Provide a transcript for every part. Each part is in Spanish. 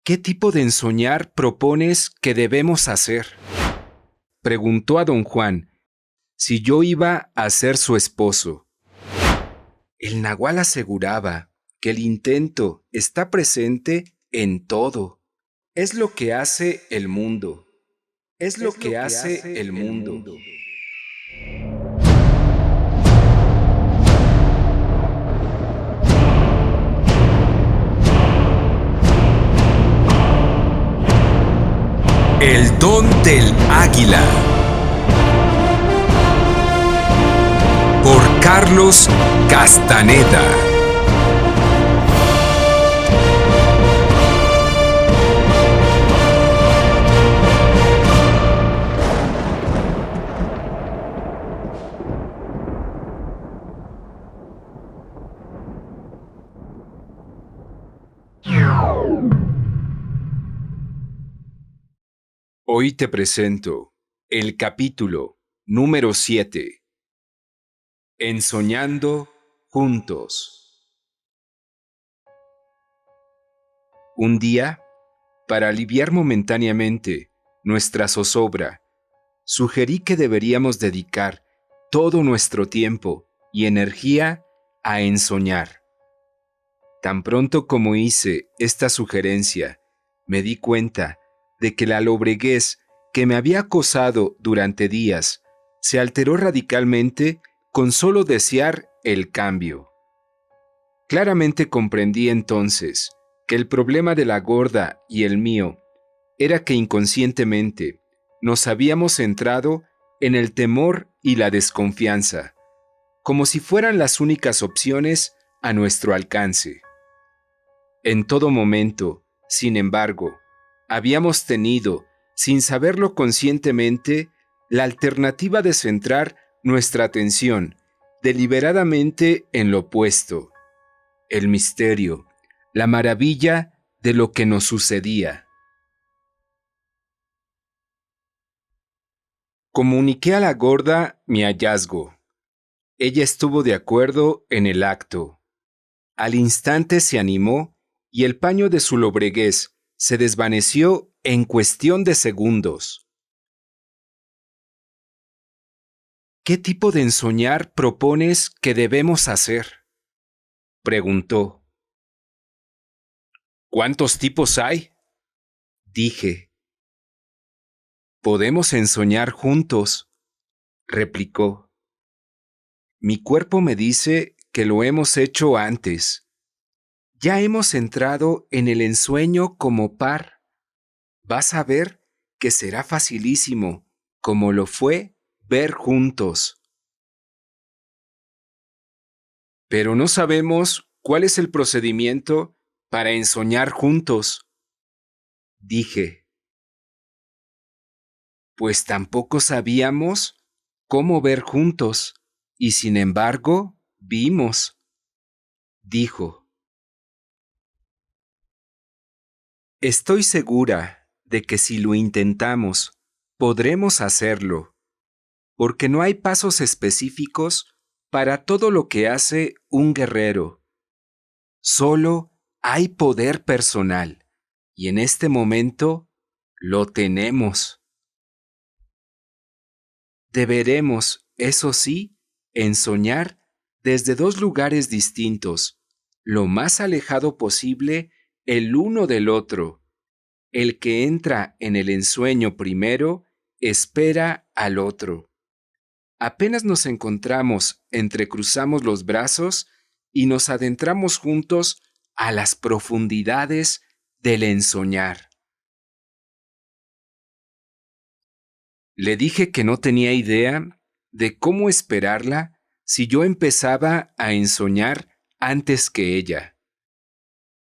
¿Qué tipo de ensoñar propones que debemos hacer? Preguntó a don Juan si yo iba a ser su esposo. El nahual aseguraba que el intento está presente en todo. Es lo que hace el mundo. Es lo que hace el mundo. El don del águila. Por Carlos Castaneda. Hoy te presento el capítulo número 7. Ensoñando juntos. Un día, para aliviar momentáneamente nuestra zozobra, sugerí que deberíamos dedicar todo nuestro tiempo y energía a ensoñar. Tan pronto como hice esta sugerencia, me di cuenta de que la lobreguez que me había acosado durante días se alteró radicalmente con solo desear el cambio. Claramente comprendí entonces que el problema de la gorda y el mío era que inconscientemente nos habíamos centrado en el temor y la desconfianza, como si fueran las únicas opciones a nuestro alcance. En todo momento, sin embargo, habíamos tenido, sin saberlo conscientemente, la alternativa de centrar nuestra atención deliberadamente en lo opuesto, el misterio, la maravilla de lo que nos sucedía. Comuniqué a la gorda mi hallazgo. Ella estuvo de acuerdo en el acto. Al instante se animó y el paño de su lobreguez se desvaneció en cuestión de segundos. ¿Qué tipo de ensoñar propones que debemos hacer?, preguntó. ¿Cuántos tipos hay?, dije. Podemos ensoñar juntos, replicó. Mi cuerpo me dice que lo hemos hecho antes. Ya hemos entrado en el ensueño como par. Vas a ver que será facilísimo, como lo fue ver juntos. Pero no sabemos cuál es el procedimiento para ensoñar juntos, dije. Pues tampoco sabíamos cómo ver juntos, y sin embargo, vimos, dijo. Estoy segura de que si lo intentamos, podremos hacerlo, porque no hay pasos específicos para todo lo que hace un guerrero. Solo hay poder personal, y en este momento lo tenemos. Deberemos, eso sí, ensoñar desde dos lugares distintos, lo más alejado posible el uno del otro. El que entra en el ensueño primero espera al otro. Apenas nos encontramos, entrecruzamos los brazos y nos adentramos juntos a las profundidades del ensoñar. Le dije que no tenía idea de cómo esperarla si yo empezaba a ensoñar antes que ella.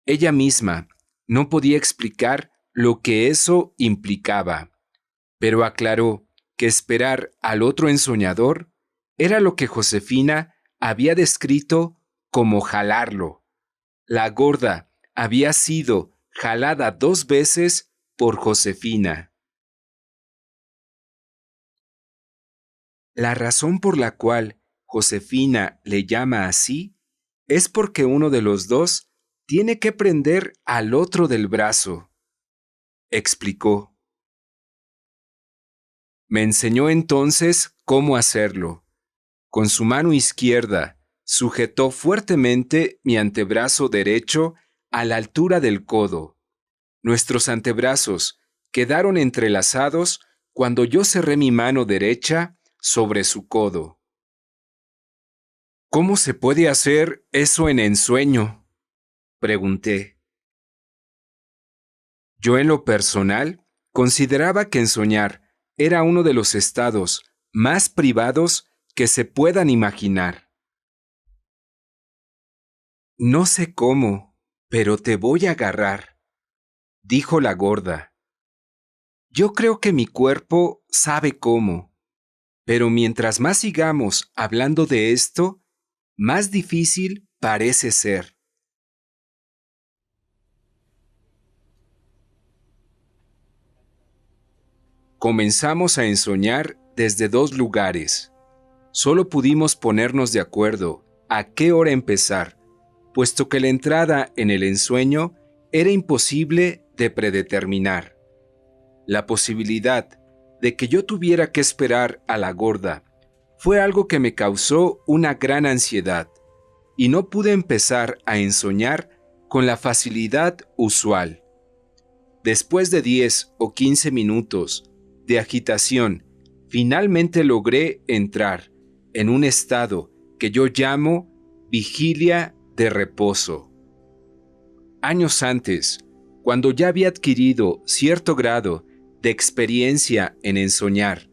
Ella misma no podía explicar lo que eso implicaba, pero aclaró que esperar al otro ensoñador era lo que Josefina había descrito como jalarlo. La gorda había sido jalada 2 veces por Josefina. La razón por la cual Josefina le llama así es porque uno de los dos tiene que prender al otro del brazo. explicó. Me enseñó entonces cómo hacerlo. Con su mano izquierda sujetó fuertemente mi antebrazo derecho a la altura del codo. Nuestros antebrazos quedaron entrelazados cuando yo cerré mi mano derecha sobre su codo. ¿Cómo se puede hacer eso en ensueño?, pregunté. Yo en lo personal consideraba que ensoñar era uno de los estados más privados que se puedan imaginar. No sé cómo, pero te voy a agarrar, dijo la gorda. Yo creo que mi cuerpo sabe cómo, pero mientras más sigamos hablando de esto, más difícil parece ser. Comenzamos a ensoñar desde 2 lugares. Solo pudimos ponernos de acuerdo a qué hora empezar, puesto que la entrada en el ensueño era imposible de predeterminar. La posibilidad de que yo tuviera que esperar a la gorda fue algo que me causó una gran ansiedad, y no pude empezar a ensoñar con la facilidad usual. Después de 10 o 15 minutos de agitación, finalmente logré entrar en un estado que yo llamo vigilia de reposo. Años antes, cuando ya había adquirido cierto grado de experiencia en ensoñar,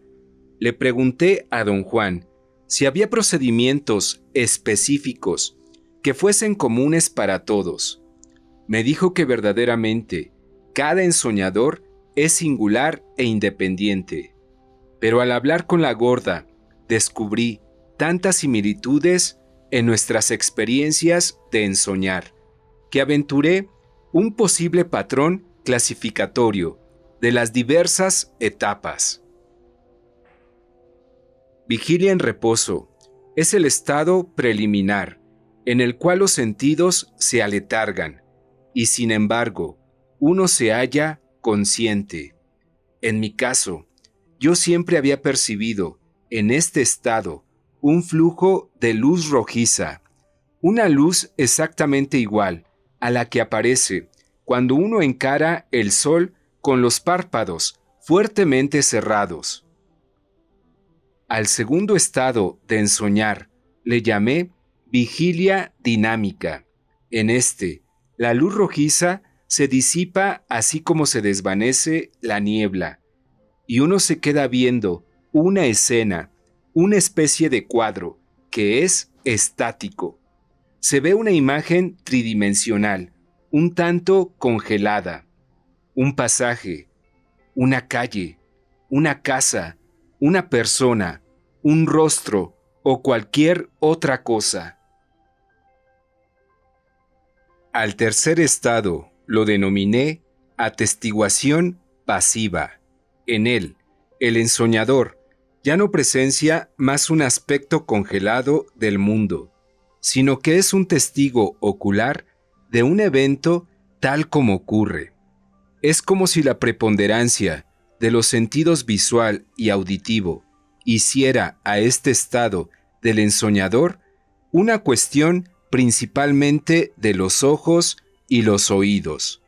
le pregunté a don Juan si había procedimientos específicos que fuesen comunes para todos. Me dijo que verdaderamente cada ensoñador es singular e independiente, pero al hablar con la gorda descubrí tantas similitudes en nuestras experiencias de ensoñar, que aventuré un posible patrón clasificatorio de las diversas etapas. Vigilia en reposo es el estado preliminar en el cual los sentidos se aletargan y, sin embargo, uno se halla consciente. En mi caso, yo siempre había percibido en este estado un flujo de luz rojiza, una luz exactamente igual a la que aparece cuando uno encara el sol con los párpados fuertemente cerrados. Al segundo estado de ensoñar le llamé vigilia dinámica. En este, la luz rojiza se disipa así como se desvanece la niebla, y uno se queda viendo una escena, una especie de cuadro, que es estático. Se ve una imagen tridimensional, un tanto congelada. Un pasaje, una calle, una casa, una persona, un rostro o cualquier otra cosa. Al tercer estado lo denominé atestiguación pasiva. En él, el ensoñador ya no presencia más un aspecto congelado del mundo, sino que es un testigo ocular de un evento tal como ocurre. Es como si la preponderancia de los sentidos visual y auditivo hiciera a este estado del ensoñador una cuestión principalmente de los ojos y los oídos.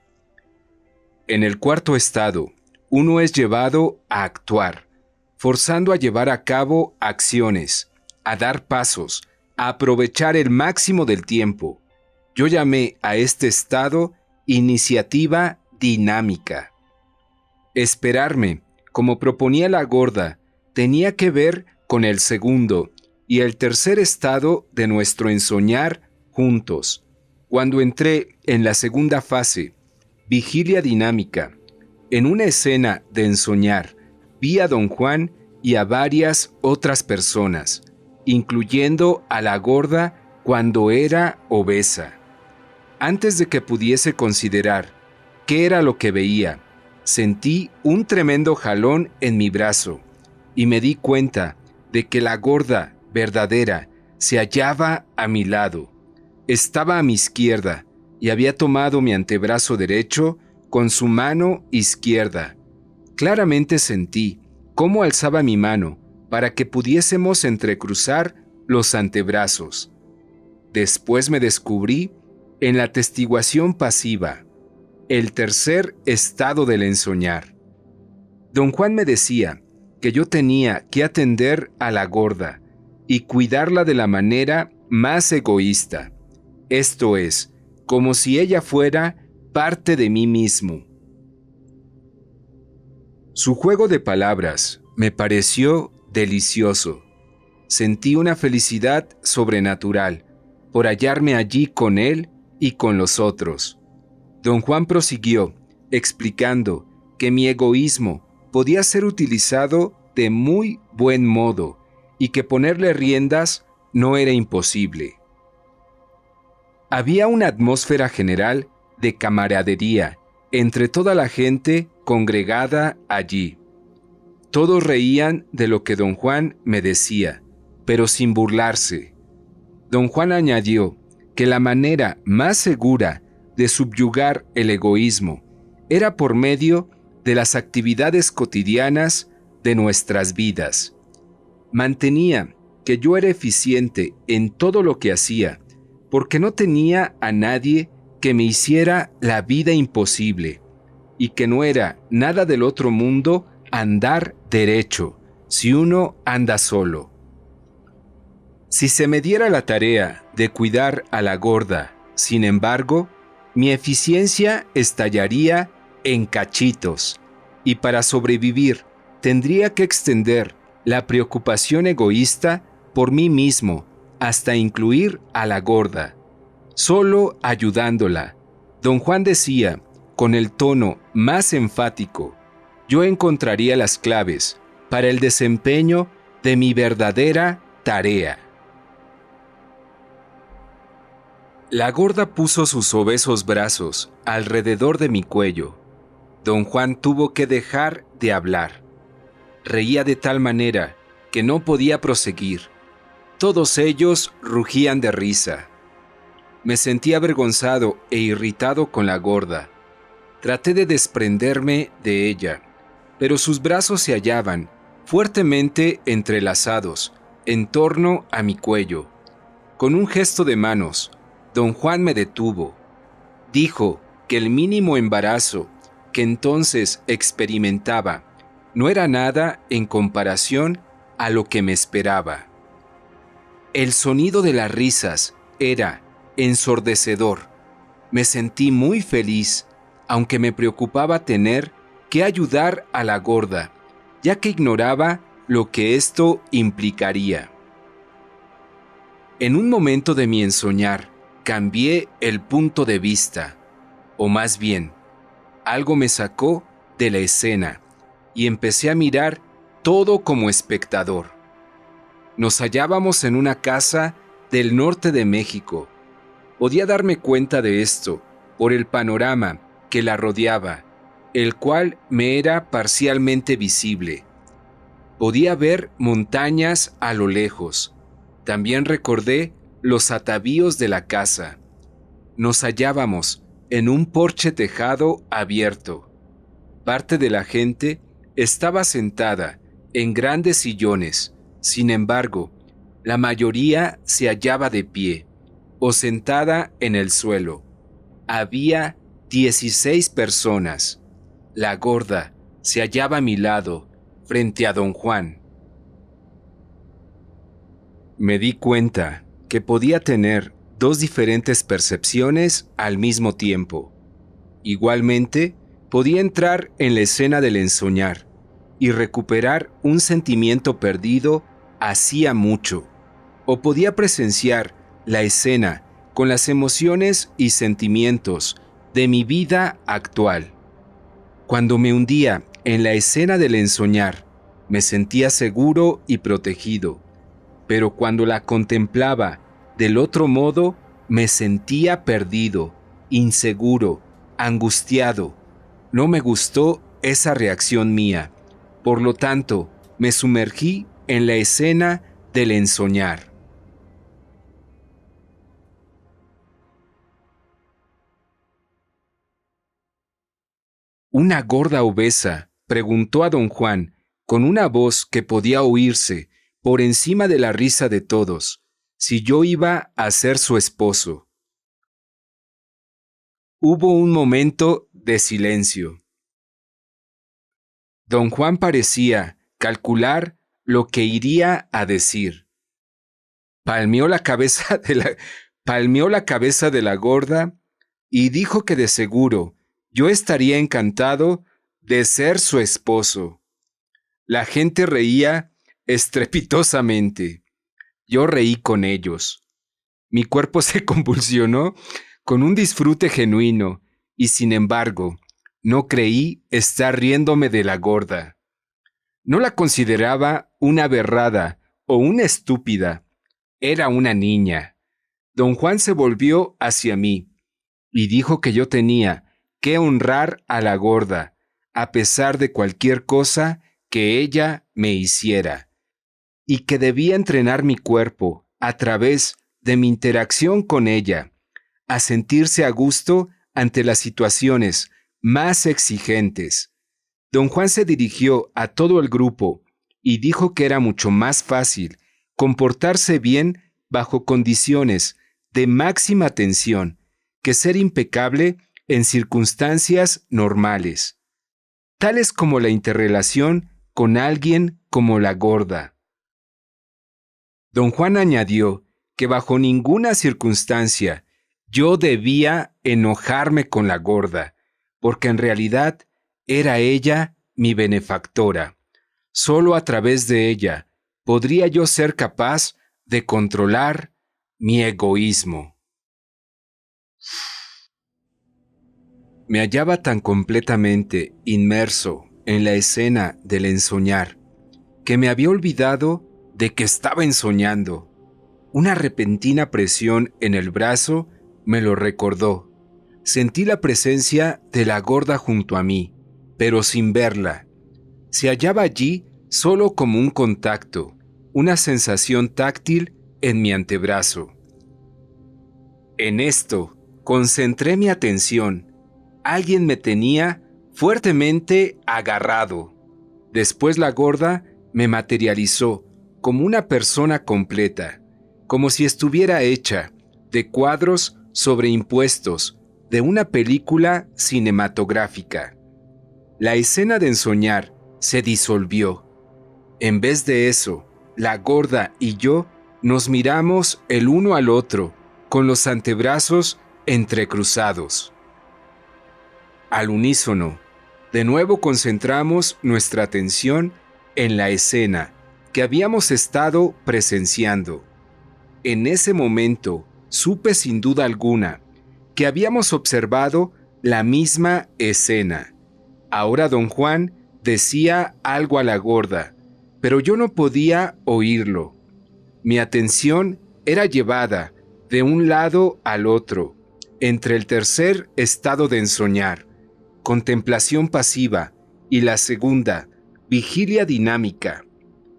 En el cuarto estado, uno es llevado a actuar, forzando a llevar a cabo acciones, a dar pasos, a aprovechar el máximo del tiempo. Yo llamé a este estado iniciativa dinámica. Esperarme, como proponía la gorda, tenía que ver con el segundo y el tercer estado de nuestro ensoñar juntos. Cuando entré en la segunda fase, vigilia dinámica, en una escena de ensoñar, vi a don Juan y a varias otras personas, incluyendo a la gorda cuando era obesa. Antes de que pudiese considerar qué era lo que veía, sentí un tremendo jalón en mi brazo y me di cuenta de que la gorda verdadera se hallaba a mi lado. Estaba a mi izquierda y había tomado mi antebrazo derecho con su mano izquierda. Claramente sentí cómo alzaba mi mano para que pudiésemos entrecruzar los antebrazos. Después me descubrí en la atestiguación pasiva, el tercer estado del ensoñar. Don Juan me decía que yo tenía que atender a la gorda y cuidarla de la manera más egoísta, esto es, como si ella fuera parte de mí mismo. Su juego de palabras me pareció delicioso. Sentí una felicidad sobrenatural por hallarme allí con él y con los otros. Don Juan prosiguió, explicando que mi egoísmo podía ser utilizado de muy buen modo y que ponerle riendas no era imposible. Había una atmósfera general de camaradería entre toda la gente congregada allí. Todos reían de lo que don Juan me decía, pero sin burlarse. Don Juan añadió que la manera más segura de subyugar el egoísmo era por medio de las actividades cotidianas de nuestras vidas. Mantenía que yo era eficiente en todo lo que hacía, porque no tenía a nadie que me hiciera la vida imposible, y que no era nada del otro mundo andar derecho, si uno anda solo. Si se me diera la tarea de cuidar a la gorda, sin embargo, mi eficiencia estallaría en cachitos, y para sobrevivir tendría que extender la preocupación egoísta por mí mismo hasta incluir a la gorda. Solo ayudándola, don Juan decía, con el tono más enfático, yo encontraría las claves para el desempeño de mi verdadera tarea. La gorda puso sus obesos brazos alrededor de mi cuello. Don Juan tuvo que dejar de hablar. Reía de tal manera que no podía proseguir. Todos ellos rugían de risa. Me sentí avergonzado e irritado con la gorda. Traté de desprenderme de ella, pero sus brazos se hallaban fuertemente entrelazados en torno a mi cuello. Con un gesto de manos, don Juan me detuvo. Dijo que el mínimo embarazo que entonces experimentaba no era nada en comparación a lo que me esperaba. El sonido de las risas era ensordecedor. Me sentí muy feliz, aunque me preocupaba tener que ayudar a la gorda, ya que ignoraba lo que esto implicaría. En un momento de mi ensoñar, cambié el punto de vista, o más bien, algo me sacó de la escena y empecé a mirar todo como espectador. Nos hallábamos en una casa del norte de México. Podía darme cuenta de esto por el panorama que la rodeaba, el cual me era parcialmente visible. Podía ver montañas a lo lejos. También recordé los atavíos de la casa. Nos hallábamos en un porche tejado abierto. Parte de la gente estaba sentada en grandes sillones. Sin embargo, la mayoría se hallaba de pie o sentada en el suelo. Había 16 personas. La gorda se hallaba a mi lado, frente a don Juan. Me di cuenta que podía tener dos diferentes percepciones al mismo tiempo. Igualmente, podía entrar en la escena del ensoñar y recuperar un sentimiento perdido hacía mucho, o podía presenciar la escena con las emociones y sentimientos de mi vida actual. Cuando me hundía en la escena del ensoñar, me sentía seguro y protegido, pero cuando la contemplaba del otro modo, me sentía perdido, inseguro, angustiado. No me gustó esa reacción mía. Por lo tanto, me sumergí en la escena del ensoñar. Una gorda obesa preguntó a don Juan, con una voz que podía oírse por encima de la risa de todos, si yo iba a ser su esposo. Hubo un momento de silencio. Don Juan parecía calcular lo que iría a decir. Palmeó la cabeza de la gorda y dijo que de seguro yo estaría encantado de ser su esposo. La gente reía estrepitosamente. Yo reí con ellos. Mi cuerpo se convulsionó con un disfrute genuino y, sin embargo, no creí estar riéndome de la gorda. No la consideraba una aberrada o una estúpida. Era una niña. Don Juan se volvió hacia mí y dijo que yo tenía que honrar a la gorda, a pesar de cualquier cosa que ella me hiciera, y que debía entrenar mi cuerpo a través de mi interacción con ella, a sentirse a gusto ante las situaciones más exigentes. Don Juan se dirigió a todo el grupo y dijo que era mucho más fácil comportarse bien bajo condiciones de máxima tensión que ser impecable en circunstancias normales, tales como la interrelación con alguien como la gorda. Don Juan añadió que bajo ninguna circunstancia yo debía enojarme con la gorda, porque en realidad era ella mi benefactora. Solo a través de ella podría yo ser capaz de controlar mi egoísmo. Me hallaba tan completamente inmerso en la escena del ensoñar que me había olvidado de que estaba ensoñando. Una repentina presión en el brazo me lo recordó. Sentí la presencia de la gorda junto a mí, pero sin verla. Se hallaba allí solo como un contacto, una sensación táctil en mi antebrazo. En esto, concentré mi atención. Alguien me tenía fuertemente agarrado. Después la gorda me materializó como una persona completa, como si estuviera hecha de cuadros sobreimpuestos de una película cinematográfica. La escena de ensoñar se disolvió. En vez de eso, la gorda y yo nos miramos el uno al otro con los antebrazos entrecruzados. Al unísono, de nuevo concentramos nuestra atención en la escena que habíamos estado presenciando. En ese momento, supe sin duda alguna que habíamos observado la misma escena. Ahora don Juan decía algo a la gorda, pero yo no podía oírlo. Mi atención era llevada de un lado al otro, entre el tercer estado de ensoñar, contemplación pasiva, y la segunda, vigilia dinámica.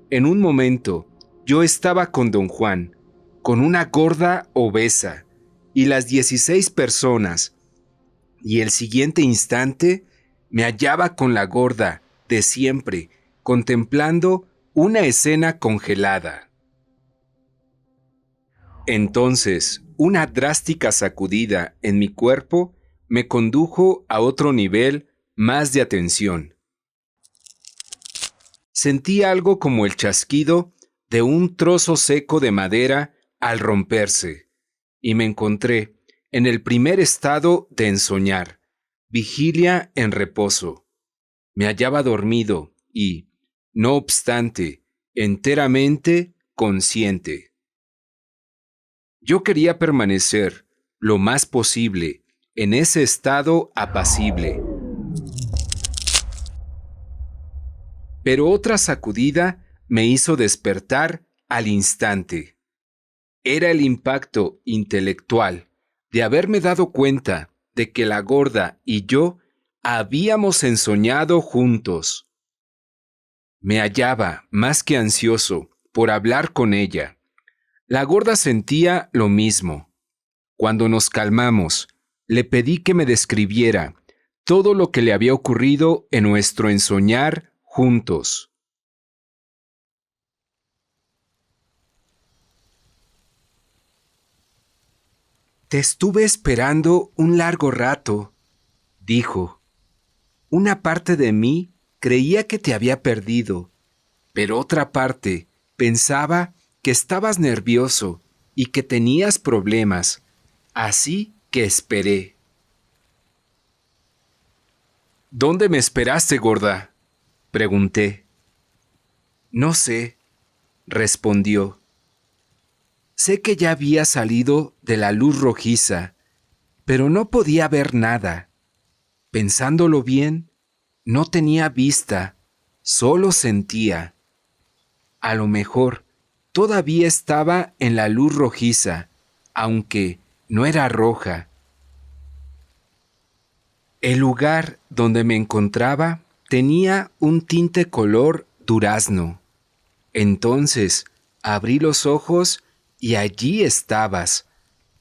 En un momento, yo estaba con don Juan, con una gorda obesa, y las 16 personas, y el siguiente instante me hallaba con la gorda de siempre, contemplando una escena congelada. Entonces, una drástica sacudida en mi cuerpo me condujo a otro nivel más de atención. Sentí algo como el chasquido de un trozo seco de madera al romperse, y me encontré en el primer estado de ensoñar, vigilia en reposo. Me hallaba dormido y, no obstante, enteramente consciente. Yo quería permanecer lo más posible en ese estado apacible. Pero otra sacudida me hizo despertar al instante. Era el impacto intelectual de haberme dado cuenta de que la gorda y yo habíamos ensoñado juntos. Me hallaba más que ansioso por hablar con ella. La gorda sentía lo mismo. Cuando nos calmamos, le pedí que me describiera todo lo que le había ocurrido en nuestro ensoñar juntos. Te estuve esperando un largo rato, dijo. Una parte de mí creía que te había perdido, pero otra parte pensaba que estabas nervioso y que tenías problemas, así que esperé. ¿Dónde me esperaste, gorda?, pregunté. No sé, respondió. Sé que ya había salido de la luz rojiza, pero no podía ver nada. Pensándolo bien, no tenía vista, solo sentía. A lo mejor todavía estaba en la luz rojiza, aunque no era roja. El lugar donde me encontraba tenía un tinte color durazno. Entonces abrí los ojos y allí estabas.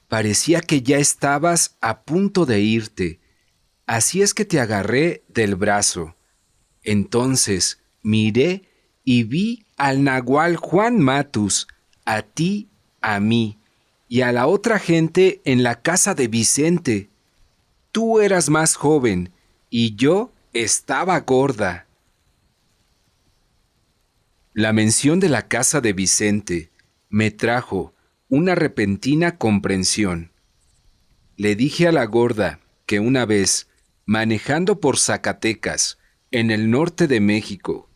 Parecía que ya estabas a punto de irte. Así es que te agarré del brazo. Entonces miré y vi al nagual Juan Matus, a ti, a mí, y a la otra gente en la casa de Vicente. Tú eras más joven y yo estaba gorda. La mención de la casa de Vicente me trajo una repentina comprensión. Le dije a la gorda que una vez, manejando por Zacatecas, en el norte de México,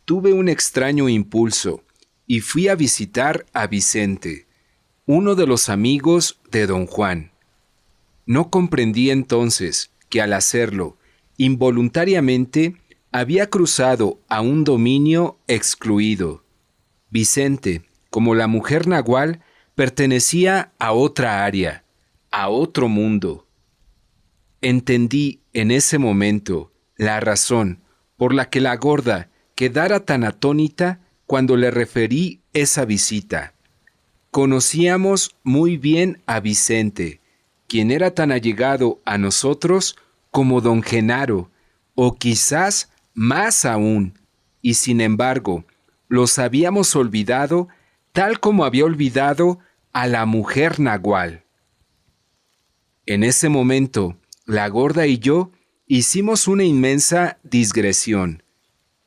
tuve un extraño impulso y fui a visitar a Vicente, uno de los amigos de don Juan. No comprendí entonces que al hacerlo, involuntariamente, había cruzado a un dominio excluido. Vicente, como la mujer nagual, pertenecía a otra área, a otro mundo. Entendí en ese momento la razón por la que la gorda quedara tan atónita cuando le referí esa visita. Conocíamos muy bien a Vicente, quien era tan allegado a nosotros como don Genaro, o quizás más aún, y sin embargo, los habíamos olvidado tal como había olvidado a la mujer nagual. En ese momento, la gorda y yo hicimos una inmensa digresión.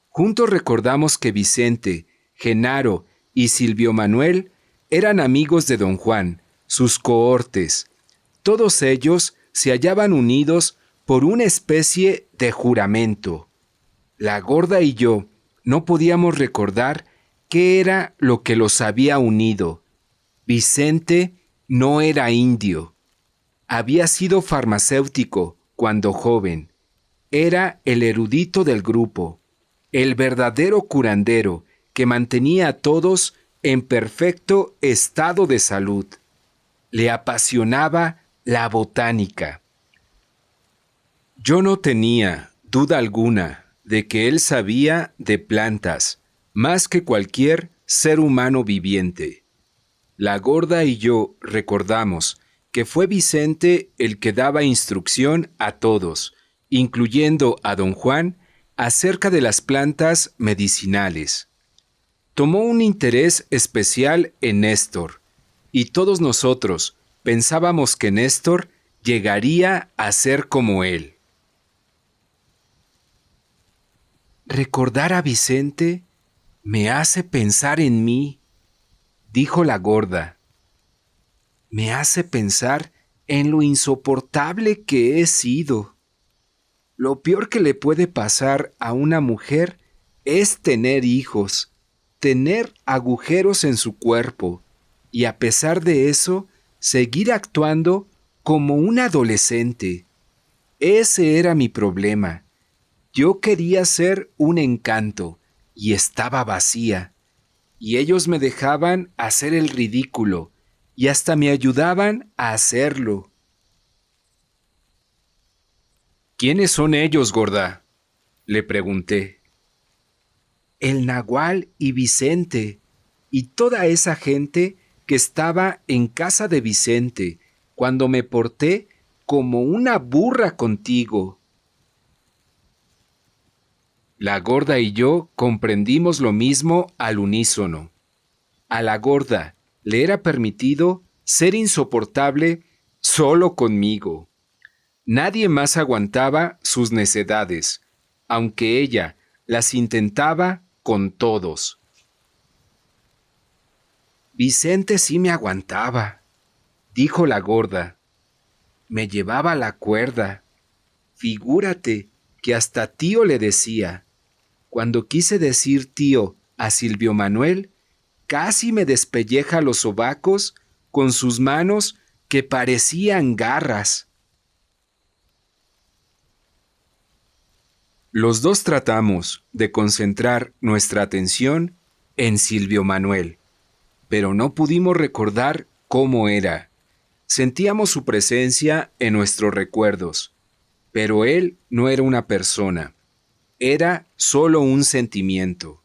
Juntos recordamos que Vicente, Genaro y Silvio Manuel eran amigos de don Juan, sus cohortes. Todos ellos se hallaban unidos por una especie de juramento. La gorda y yo no podíamos recordar qué era lo que los había unido. Vicente no era indio. Había sido farmacéutico cuando joven. Era el erudito del grupo, el verdadero curandero que mantenía a todos en perfecto estado de salud. Le apasionaba la botánica. Yo no tenía duda alguna de que él sabía de plantas más que cualquier ser humano viviente. La gorda y yo recordamos que fue Vicente el que daba instrucción a todos, incluyendo a don Juan, acerca de las plantas medicinales. Tomó un interés especial en Néstor, y todos nosotros pensábamos que Néstor llegaría a ser como él. Recordar a Vicente me hace pensar en mí, dijo la gorda. Me hace pensar en lo insoportable que he sido. Lo peor que le puede pasar a una mujer es tener hijos, tener agujeros en su cuerpo y a pesar de eso, seguir actuando como un adolescente. Ese era mi problema. Yo quería ser un encanto y estaba vacía, y ellos me dejaban hacer el ridículo y hasta me ayudaban a hacerlo. ¿Quiénes son ellos, gorda?, le pregunté. El nagual y Vicente, y toda esa gente que estaba en casa de Vicente cuando me porté como una burra contigo. La gorda y yo comprendimos lo mismo al unísono. A la gorda le era permitido ser insoportable solo conmigo. Nadie más aguantaba sus necedades, aunque ella las intentaba con todos. Vicente sí me aguantaba, dijo la gorda. Me llevaba la cuerda. Figúrate que hasta tío le decía. Cuando quise decir tío a Silvio Manuel, casi me despelleja los sobacos con sus manos que parecían garras. Los dos tratamos de concentrar nuestra atención en Silvio Manuel, pero no pudimos recordar cómo era. Sentíamos su presencia en nuestros recuerdos, pero él no era una persona, era solo un sentimiento.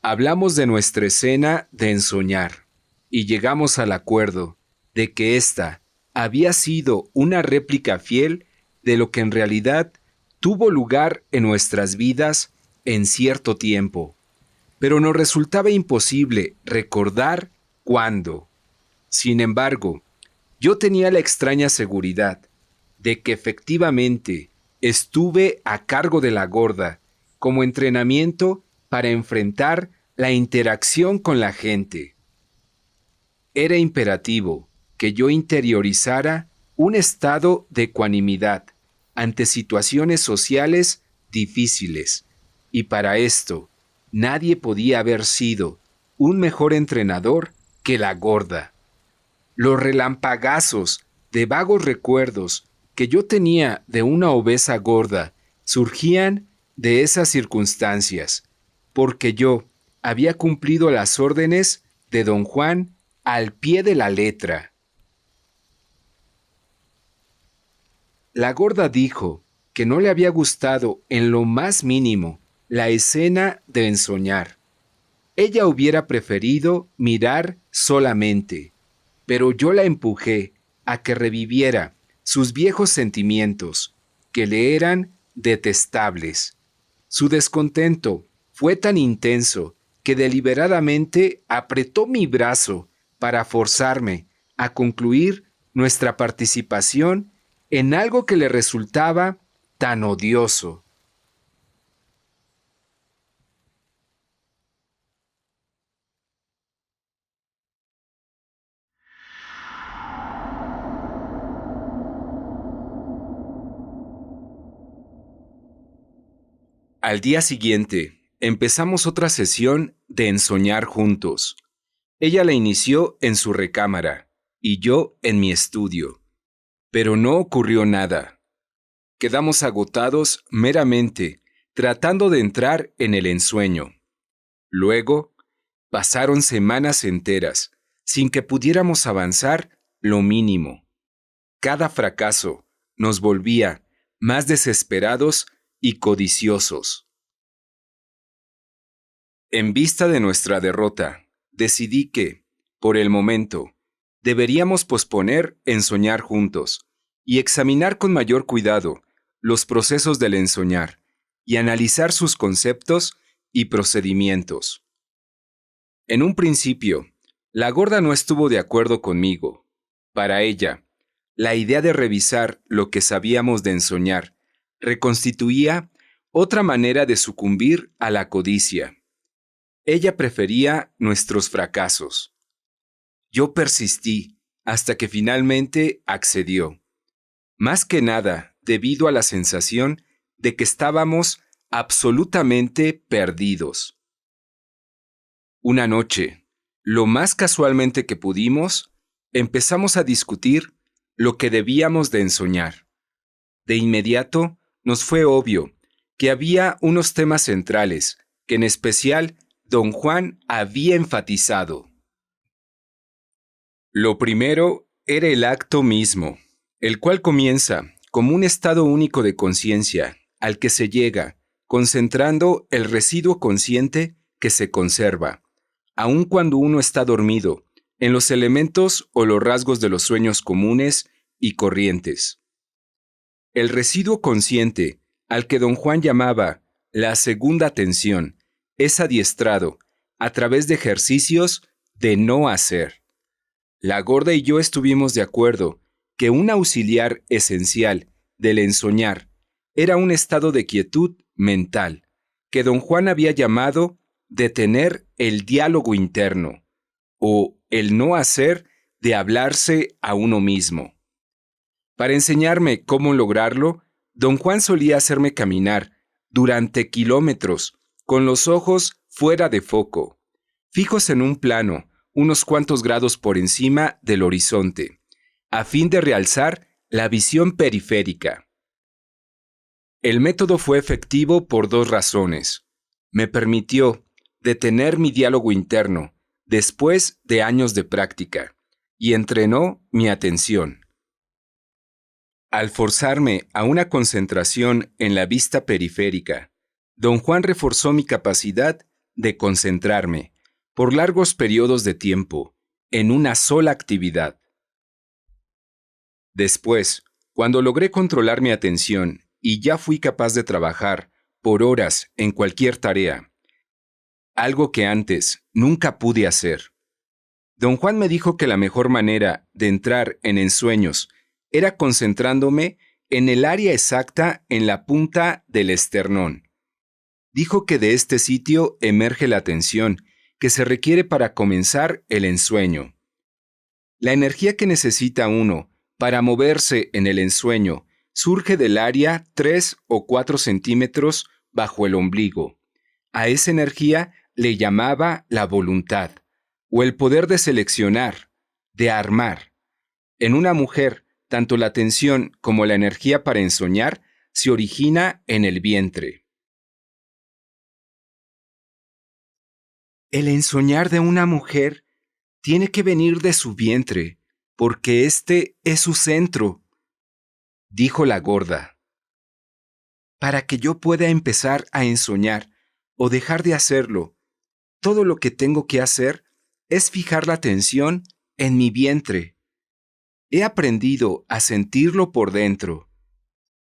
Hablamos de nuestra escena de ensoñar y llegamos al acuerdo de que ésta había sido una réplica fiel de lo que en realidad tuvo lugar en nuestras vidas en cierto tiempo, pero nos resultaba imposible recordar cuándo. Sin embargo, yo tenía la extraña seguridad de que efectivamente estuve a cargo de la gorda como entrenamiento para enfrentar la interacción con la gente. Era imperativo que yo interiorizara un estado de ecuanimidad ante situaciones sociales difíciles, y para esto nadie podía haber sido un mejor entrenador que la gorda. Los relampagazos de vagos recuerdos que yo tenía de una obesa gorda surgían de esas circunstancias, porque yo había cumplido las órdenes de don Juan al pie de la letra. La gorda dijo que no le había gustado en lo más mínimo la escena de ensoñar. Ella hubiera preferido mirar solamente, pero yo la empujé a que reviviera sus viejos sentimientos, que le eran detestables. Su descontento fue tan intenso que deliberadamente apretó mi brazo para forzarme a concluir nuestra participación en algo que le resultaba tan odioso. Al día siguiente, empezamos otra sesión de ensoñar juntos. Ella la inició en su recámara y yo en mi estudio. Pero no ocurrió nada. Quedamos agotados meramente tratando de entrar en el ensueño. Luego, pasaron semanas enteras sin que pudiéramos avanzar lo mínimo. Cada fracaso nos volvía más desesperados y codiciosos. En vista de nuestra derrota, decidí que, por el momento, deberíamos posponer ensoñar juntos y examinar con mayor cuidado los procesos del ensoñar y analizar sus conceptos y procedimientos. En un principio, la gorda no estuvo de acuerdo conmigo. Para ella, la idea de revisar lo que sabíamos de ensoñar reconstituía otra manera de sucumbir a la codicia. Ella prefería nuestros fracasos. Yo persistí hasta que finalmente accedió, más que nada debido a la sensación de que estábamos absolutamente perdidos. Una noche, lo más casualmente que pudimos, empezamos a discutir lo que debíamos de ensoñar. De inmediato, nos fue obvio que había unos temas centrales que en especial don Juan había enfatizado. Lo primero era el acto mismo, el cual comienza como un estado único de conciencia al que se llega concentrando el residuo consciente que se conserva, aun cuando uno está dormido, en los elementos o los rasgos de los sueños comunes y corrientes. El residuo consciente, al que don Juan llamaba la segunda atención, es adiestrado a través de ejercicios de no hacer. La gorda y yo estuvimos de acuerdo que un auxiliar esencial del ensoñar era un estado de quietud mental, que don Juan había llamado detener el diálogo interno, o el no hacer de hablarse a uno mismo. Para enseñarme cómo lograrlo, don Juan solía hacerme caminar durante kilómetros con los ojos fuera de foco, fijos en un plano, unos cuantos grados por encima del horizonte, a fin de realzar la visión periférica. El método fue efectivo por dos razones. Me permitió detener mi diálogo interno después de años de práctica y entrenó mi atención. Al forzarme a una concentración en la vista periférica, don Juan reforzó mi capacidad de concentrarme por largos periodos de tiempo en una sola actividad. Después, cuando logré controlar mi atención y ya fui capaz de trabajar por horas en cualquier tarea, algo que antes nunca pude hacer, don Juan me dijo que la mejor manera de entrar en ensueños era concentrándome en el área exacta en la punta del esternón. Dijo que de este sitio emerge la atención que se requiere para comenzar el ensueño. La energía que necesita uno para moverse en el ensueño surge del área 3 o 4 centímetros bajo el ombligo. A esa energía le llamaba la voluntad, o el poder de seleccionar, de armar. En una mujer, tanto la atención como la energía para ensoñar se origina en el vientre. El ensoñar de una mujer tiene que venir de su vientre, porque este es su centro, dijo la gorda. Para que yo pueda empezar a ensoñar o dejar de hacerlo, todo lo que tengo que hacer es fijar la atención en mi vientre. He aprendido a sentirlo por dentro.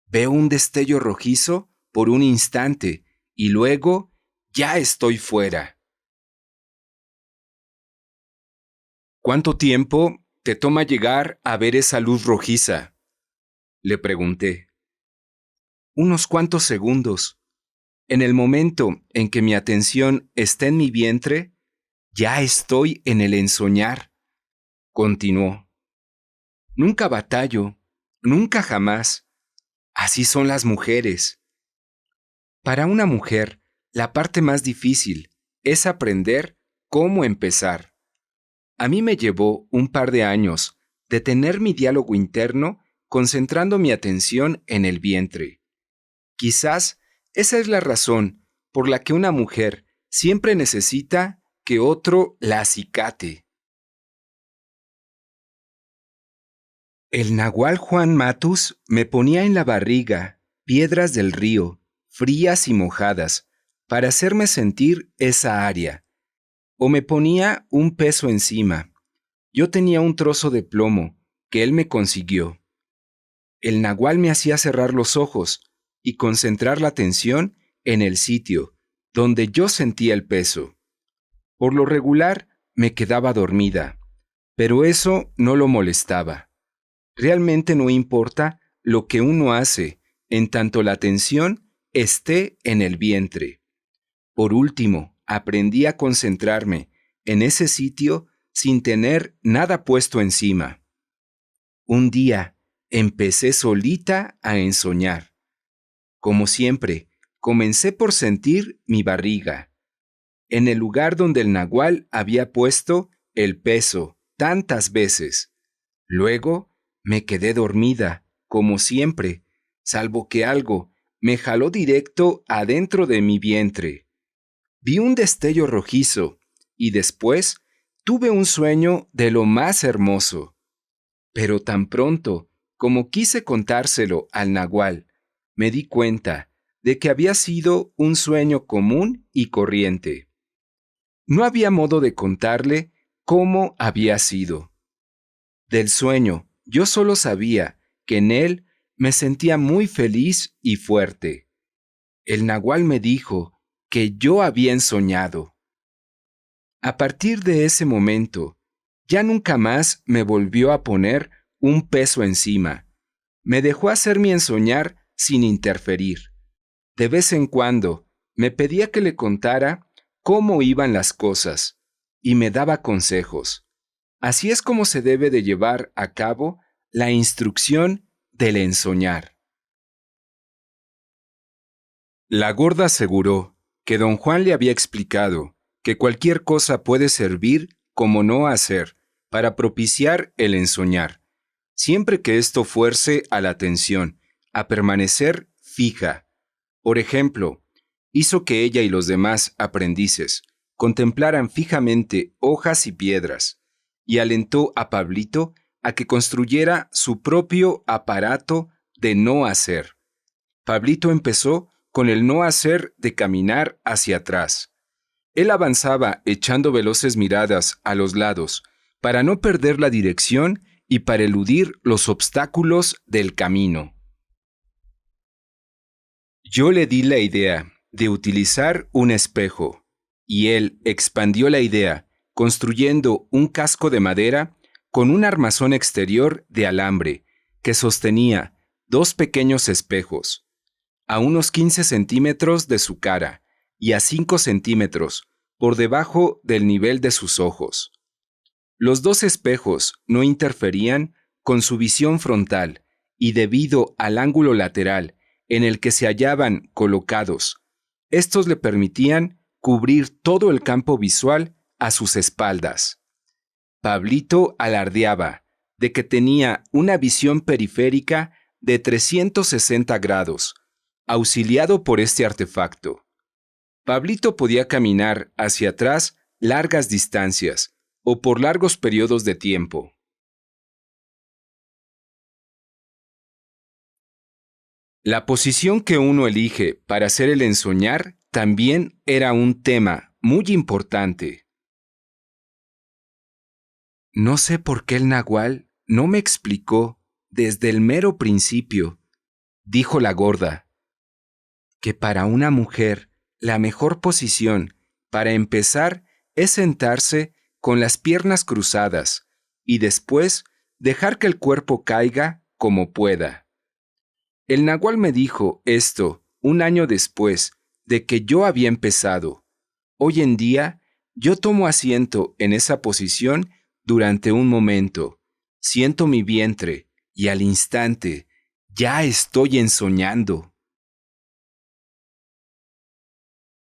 Veo un destello rojizo por un instante y luego ya estoy fuera. ¿Cuánto tiempo te toma llegar a ver esa luz rojiza?, le pregunté. Unos cuantos segundos. En el momento en que mi atención está en mi vientre, ya estoy en el ensoñar, continuó. Nunca batallo, nunca jamás. Así son las mujeres. Para una mujer, la parte más difícil es aprender cómo empezar. A mí me llevó un par de años detener mi diálogo interno concentrando mi atención en el vientre. Quizás esa es la razón por la que una mujer siempre necesita que otro la acicate. El nahual Juan Matus me ponía en la barriga piedras del río, frías y mojadas, para hacerme sentir esa área. O me ponía un peso encima. Yo tenía un trozo de plomo que él me consiguió. El nahual me hacía cerrar los ojos y concentrar la atención en el sitio donde yo sentía el peso. Por lo regular me quedaba dormida, pero eso no lo molestaba. Realmente no importa lo que uno hace en tanto la atención esté en el vientre. Por último, aprendí a concentrarme en ese sitio sin tener nada puesto encima. Un día empecé solita a ensoñar. Como siempre, comencé por sentir mi barriga, en el lugar donde el nahual había puesto el peso tantas veces. Luego me quedé dormida, como siempre, salvo que algo me jaló directo adentro de mi vientre. Vi un destello rojizo y después tuve un sueño de lo más hermoso. Pero tan pronto como quise contárselo al nahual, me di cuenta de que había sido un sueño común y corriente. No había modo de contarle cómo había sido. Del sueño, yo solo sabía que en él me sentía muy feliz y fuerte. El nahual me dijo que yo había ensoñado. A partir de ese momento, ya nunca más me volvió a poner un peso encima. Me dejó hacer mi ensoñar sin interferir. De vez en cuando, me pedía que le contara cómo iban las cosas y me daba consejos. Así es como se debe de llevar a cabo la instrucción del ensoñar. La gorda aseguró que don Juan le había explicado que cualquier cosa puede servir como no hacer para propiciar el ensoñar, siempre que esto fuerce a la atención a permanecer fija. Por ejemplo, hizo que ella y los demás aprendices contemplaran fijamente hojas y piedras, y alentó a Pablito a que construyera su propio aparato de no hacer. Pablito empezó con el no hacer de caminar hacia atrás. Él avanzaba echando veloces miradas a los lados para no perder la dirección y para eludir los obstáculos del camino. Yo le di la idea de utilizar un espejo, y él expandió la idea construyendo un casco de madera con un armazón exterior de alambre que sostenía dos pequeños espejos, a unos 15 centímetros de su cara y a 5 centímetros por debajo del nivel de sus ojos. Los dos espejos no interferían con su visión frontal y debido al ángulo lateral en el que se hallaban colocados, estos le permitían cubrir todo el campo visual a sus espaldas. Pablito alardeaba de que tenía una visión periférica de 360 grados, auxiliado por este artefacto. Pablito podía caminar hacia atrás largas distancias o por largos periodos de tiempo. La posición que uno elige para hacer el ensoñar también era un tema muy importante. No sé por qué el nahual no me explicó desde el mero principio, dijo la gorda, que para una mujer la mejor posición para empezar es sentarse con las piernas cruzadas y después dejar que el cuerpo caiga como pueda. El nahual me dijo esto un año después de que yo había empezado. Hoy en día, yo tomo asiento en esa posición durante un momento, siento mi vientre y al instante ya estoy ensoñando.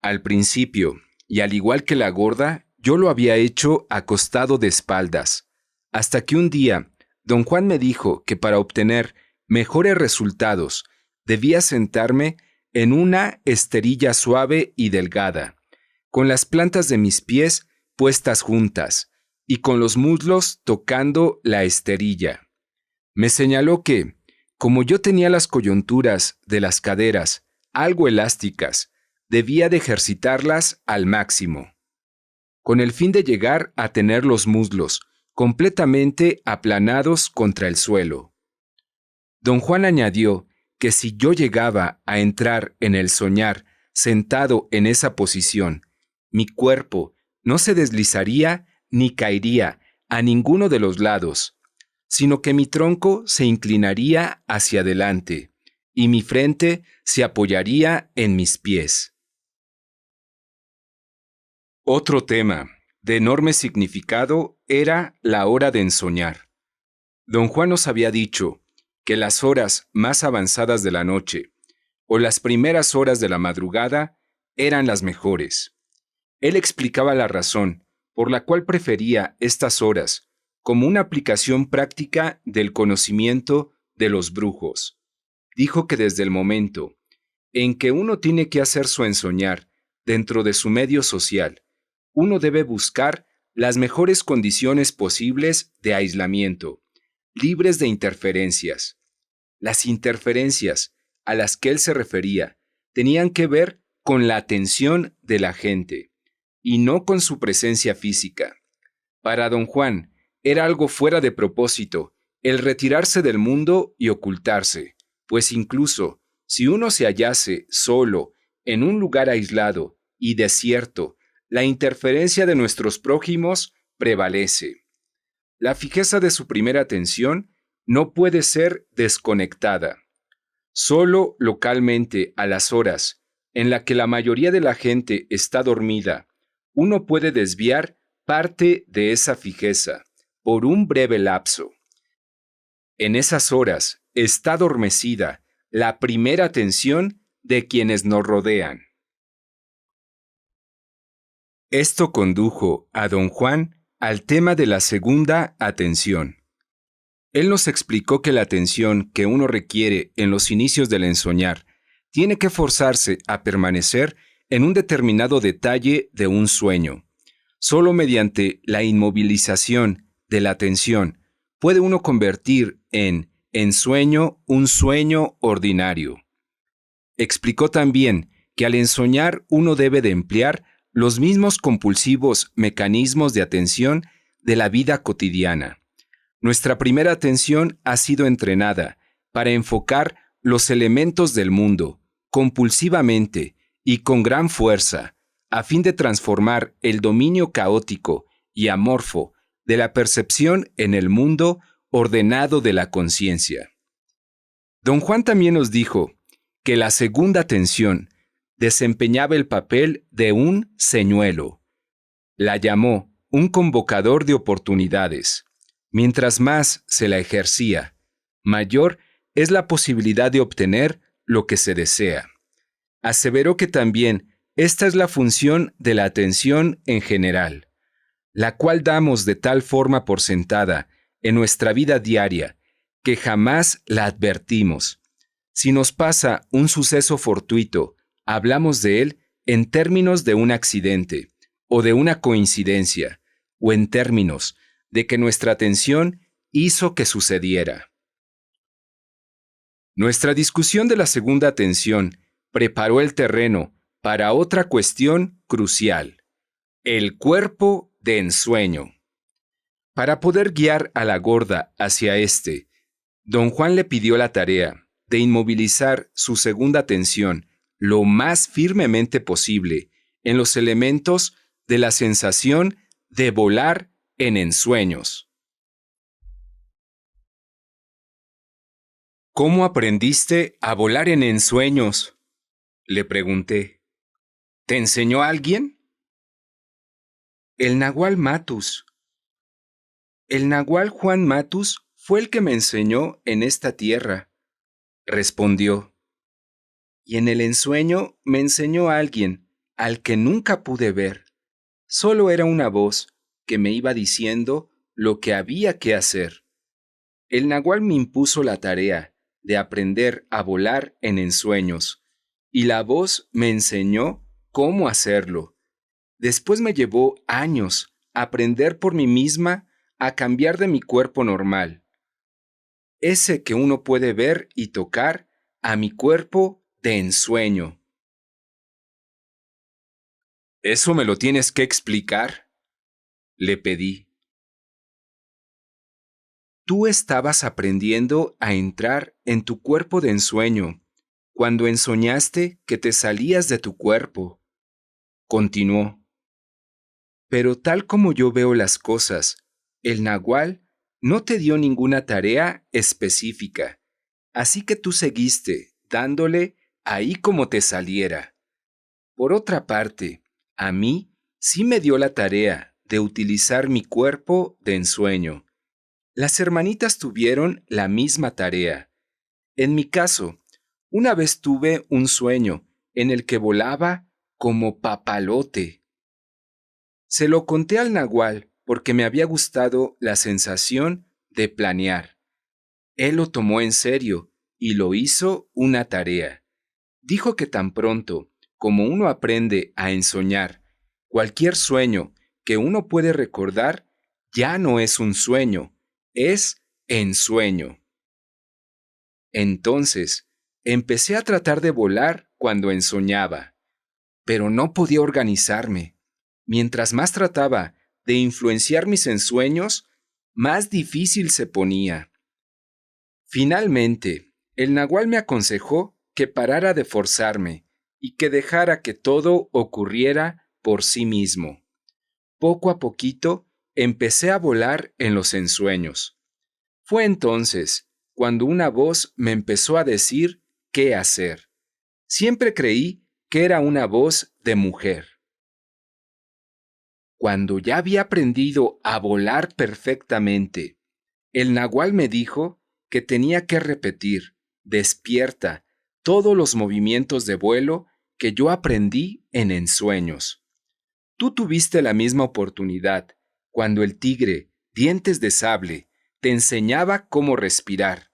Al principio, y al igual que la gorda, yo lo había hecho acostado de espaldas, hasta que un día don Juan me dijo que para obtener mejores resultados debía sentarme en una esterilla suave y delgada, con las plantas de mis pies puestas juntas y con los muslos tocando la esterilla. Me señaló que, como yo tenía las coyunturas de las caderas algo elásticas, debía de ejercitarlas al máximo, con el fin de llegar a tener los muslos completamente aplanados contra el suelo. Don Juan añadió que si yo llegaba a entrar en el soñar sentado en esa posición, mi cuerpo no se deslizaría ni caería a ninguno de los lados, sino que mi tronco se inclinaría hacia adelante y mi frente se apoyaría en mis pies. Otro tema de enorme significado era la hora de ensoñar. Don Juan nos había dicho que las horas más avanzadas de la noche o las primeras horas de la madrugada eran las mejores. Él explicaba la razón por la cual prefería estas horas como una aplicación práctica del conocimiento de los brujos. Dijo que desde el momento en que uno tiene que hacer su ensoñar dentro de su medio social, uno debe buscar las mejores condiciones posibles de aislamiento, libres de interferencias. Las interferencias a las que él se refería tenían que ver con la atención de la gente y no con su presencia física. Para don Juan era algo fuera de propósito el retirarse del mundo y ocultarse, pues incluso si uno se hallase solo en un lugar aislado y desierto, la interferencia de nuestros prójimos prevalece. La fijeza de su primera atención no puede ser desconectada. Solo localmente a las horas en la que la mayoría de la gente está dormida, uno puede desviar parte de esa fijeza por un breve lapso. En esas horas está adormecida la primera atención de quienes nos rodean. Esto condujo a don Juan al tema de la segunda atención. Él nos explicó que la atención que uno requiere en los inicios del ensoñar tiene que forzarse a permanecer en un determinado detalle de un sueño. Solo mediante la inmovilización de la atención puede uno convertir en ensueño un sueño ordinario. Explicó también que al ensoñar uno debe de emplear los mismos compulsivos mecanismos de atención de la vida cotidiana. Nuestra primera atención ha sido entrenada para enfocar los elementos del mundo compulsivamente y con gran fuerza, a fin de transformar el dominio caótico y amorfo de la percepción en el mundo ordenado de la conciencia. Don Juan también nos dijo que la segunda atención desempeñaba el papel de un señuelo. La llamó un convocador de oportunidades. Mientras más se la ejercía, mayor es la posibilidad de obtener lo que se desea. Aseveró que también esta es la función de la atención en general, la cual damos de tal forma por sentada en nuestra vida diaria que jamás la advertimos. Si nos pasa un suceso fortuito, hablamos de él en términos de un accidente o de una coincidencia, o en términos de que nuestra atención hizo que sucediera. Nuestra discusión de la segunda atención preparó el terreno para otra cuestión crucial: el cuerpo de ensueño. Para poder guiar a la gorda hacia este, don Juan le pidió la tarea de inmovilizar su segunda atención lo más firmemente posible en los elementos de la sensación de volar en ensueños. ¿Cómo aprendiste a volar en ensueños?, le pregunté. ¿Te enseñó alguien? El nahual Matus. El nahual Juan Matus fue el que me enseñó en esta tierra, respondió. Y en el ensueño me enseñó alguien al que nunca pude ver. Solo era una voz que me iba diciendo lo que había que hacer. El nahual me impuso la tarea de aprender a volar en ensueños, y la voz me enseñó cómo hacerlo. Después me llevó años aprender por mí misma a cambiar de mi cuerpo normal, ese que uno puede ver y tocar, a mi cuerpo de ensueño. ¿Eso me lo tienes que explicar?, le pedí. Tú estabas aprendiendo a entrar en tu cuerpo de ensueño cuando ensoñaste que te salías de tu cuerpo, continuó. Pero tal como yo veo las cosas, el nahual no te dio ninguna tarea específica, así que tú seguiste dándole ahí como te saliera. Por otra parte, a mí sí me dio la tarea de utilizar mi cuerpo de ensueño. Las hermanitas tuvieron la misma tarea. En mi caso, una vez tuve un sueño en el que volaba como papalote. Se lo conté al nahual porque me había gustado la sensación de planear. Él lo tomó en serio y lo hizo una tarea. Dijo que tan pronto como uno aprende a ensoñar, cualquier sueño que uno puede recordar ya no es un sueño, es ensueño. Entonces, empecé a tratar de volar cuando ensoñaba, pero no podía organizarme. Mientras más trataba de influenciar mis ensueños, más difícil se ponía. Finalmente, El nagual me aconsejó que parara de forzarme y que dejara que todo ocurriera por sí mismo. Poco a poquito empecé a volar en los ensueños. Fue entonces cuando una voz me empezó a decir qué hacer. Siempre creí que era una voz de mujer. Cuando ya había aprendido a volar perfectamente, el nagual me dijo que tenía que repetir, despierta, todos los movimientos de vuelo que yo aprendí en ensueños. Tú tuviste la misma oportunidad cuando el tigre, dientes de sable, te enseñaba cómo respirar,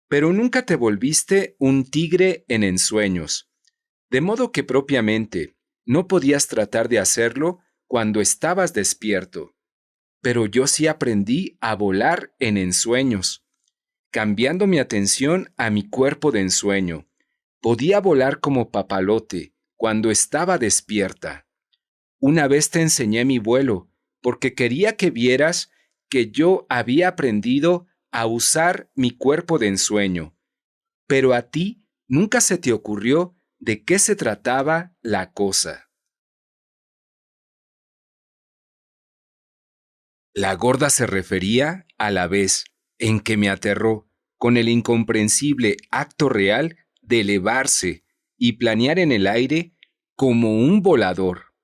pero nunca te volviste un tigre en ensueños, de modo que propiamente no podías tratar de hacerlo cuando estabas despierto. Pero yo sí aprendí a volar en ensueños, cambiando mi atención a mi cuerpo de ensueño. Podía volar como papalote cuando estaba despierta. Una vez te enseñé mi vuelo, porque quería que vieras que yo había aprendido a usar mi cuerpo de ensueño, pero a ti nunca se te ocurrió de qué se trataba la cosa. La gorda se refería a la vez en que me aterró con el incomprensible acto real de elevarse y planear en el aire como un volador.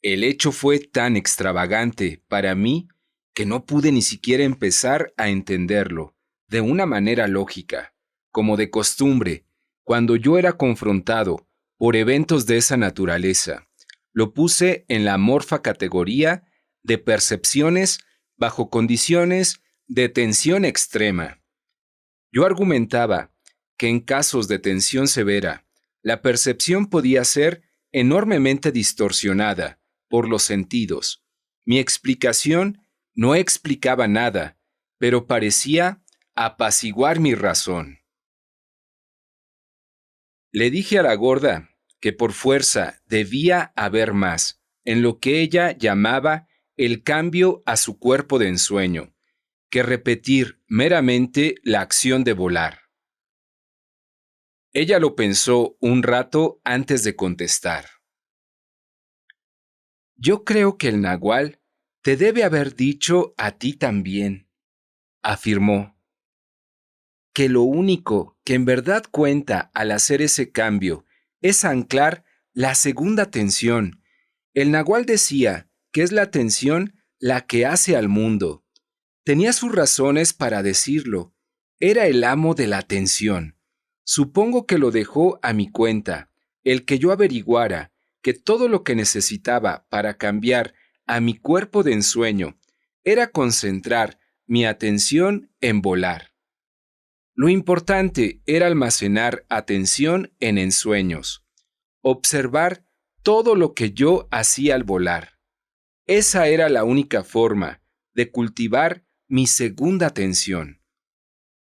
El hecho fue tan extravagante para mí que no pude ni siquiera empezar a entenderlo de una manera lógica, como de costumbre, cuando yo era confrontado por eventos de esa naturaleza. Lo puse en la amorfa categoría de percepciones bajo condiciones de tensión extrema. Yo argumentaba que en casos de tensión severa, la percepción podía ser enormemente distorsionada por los sentidos. Mi explicación no explicaba nada, pero parecía apaciguar mi razón. Le dije a la gorda que por fuerza debía haber más, en lo que ella llamaba el cambio a su cuerpo de ensueño, que repetir meramente la acción de volar. Ella lo pensó un rato antes de contestar. Yo creo que el nagual te debe haber dicho a ti también, afirmó, que lo único que en verdad cuenta al hacer ese cambio es anclar la segunda tensión. El nagual decía que es la tensión la que hace al mundo. Tenía sus razones para decirlo. Era el amo de la tensión. Supongo que lo dejó a mi cuenta, el que yo averiguara que todo lo que necesitaba para cambiar a mi cuerpo de ensueño era concentrar mi atención en volar. Lo importante era almacenar atención en ensueños, observar todo lo que yo hacía al volar. Esa era la única forma de cultivar mi segunda atención.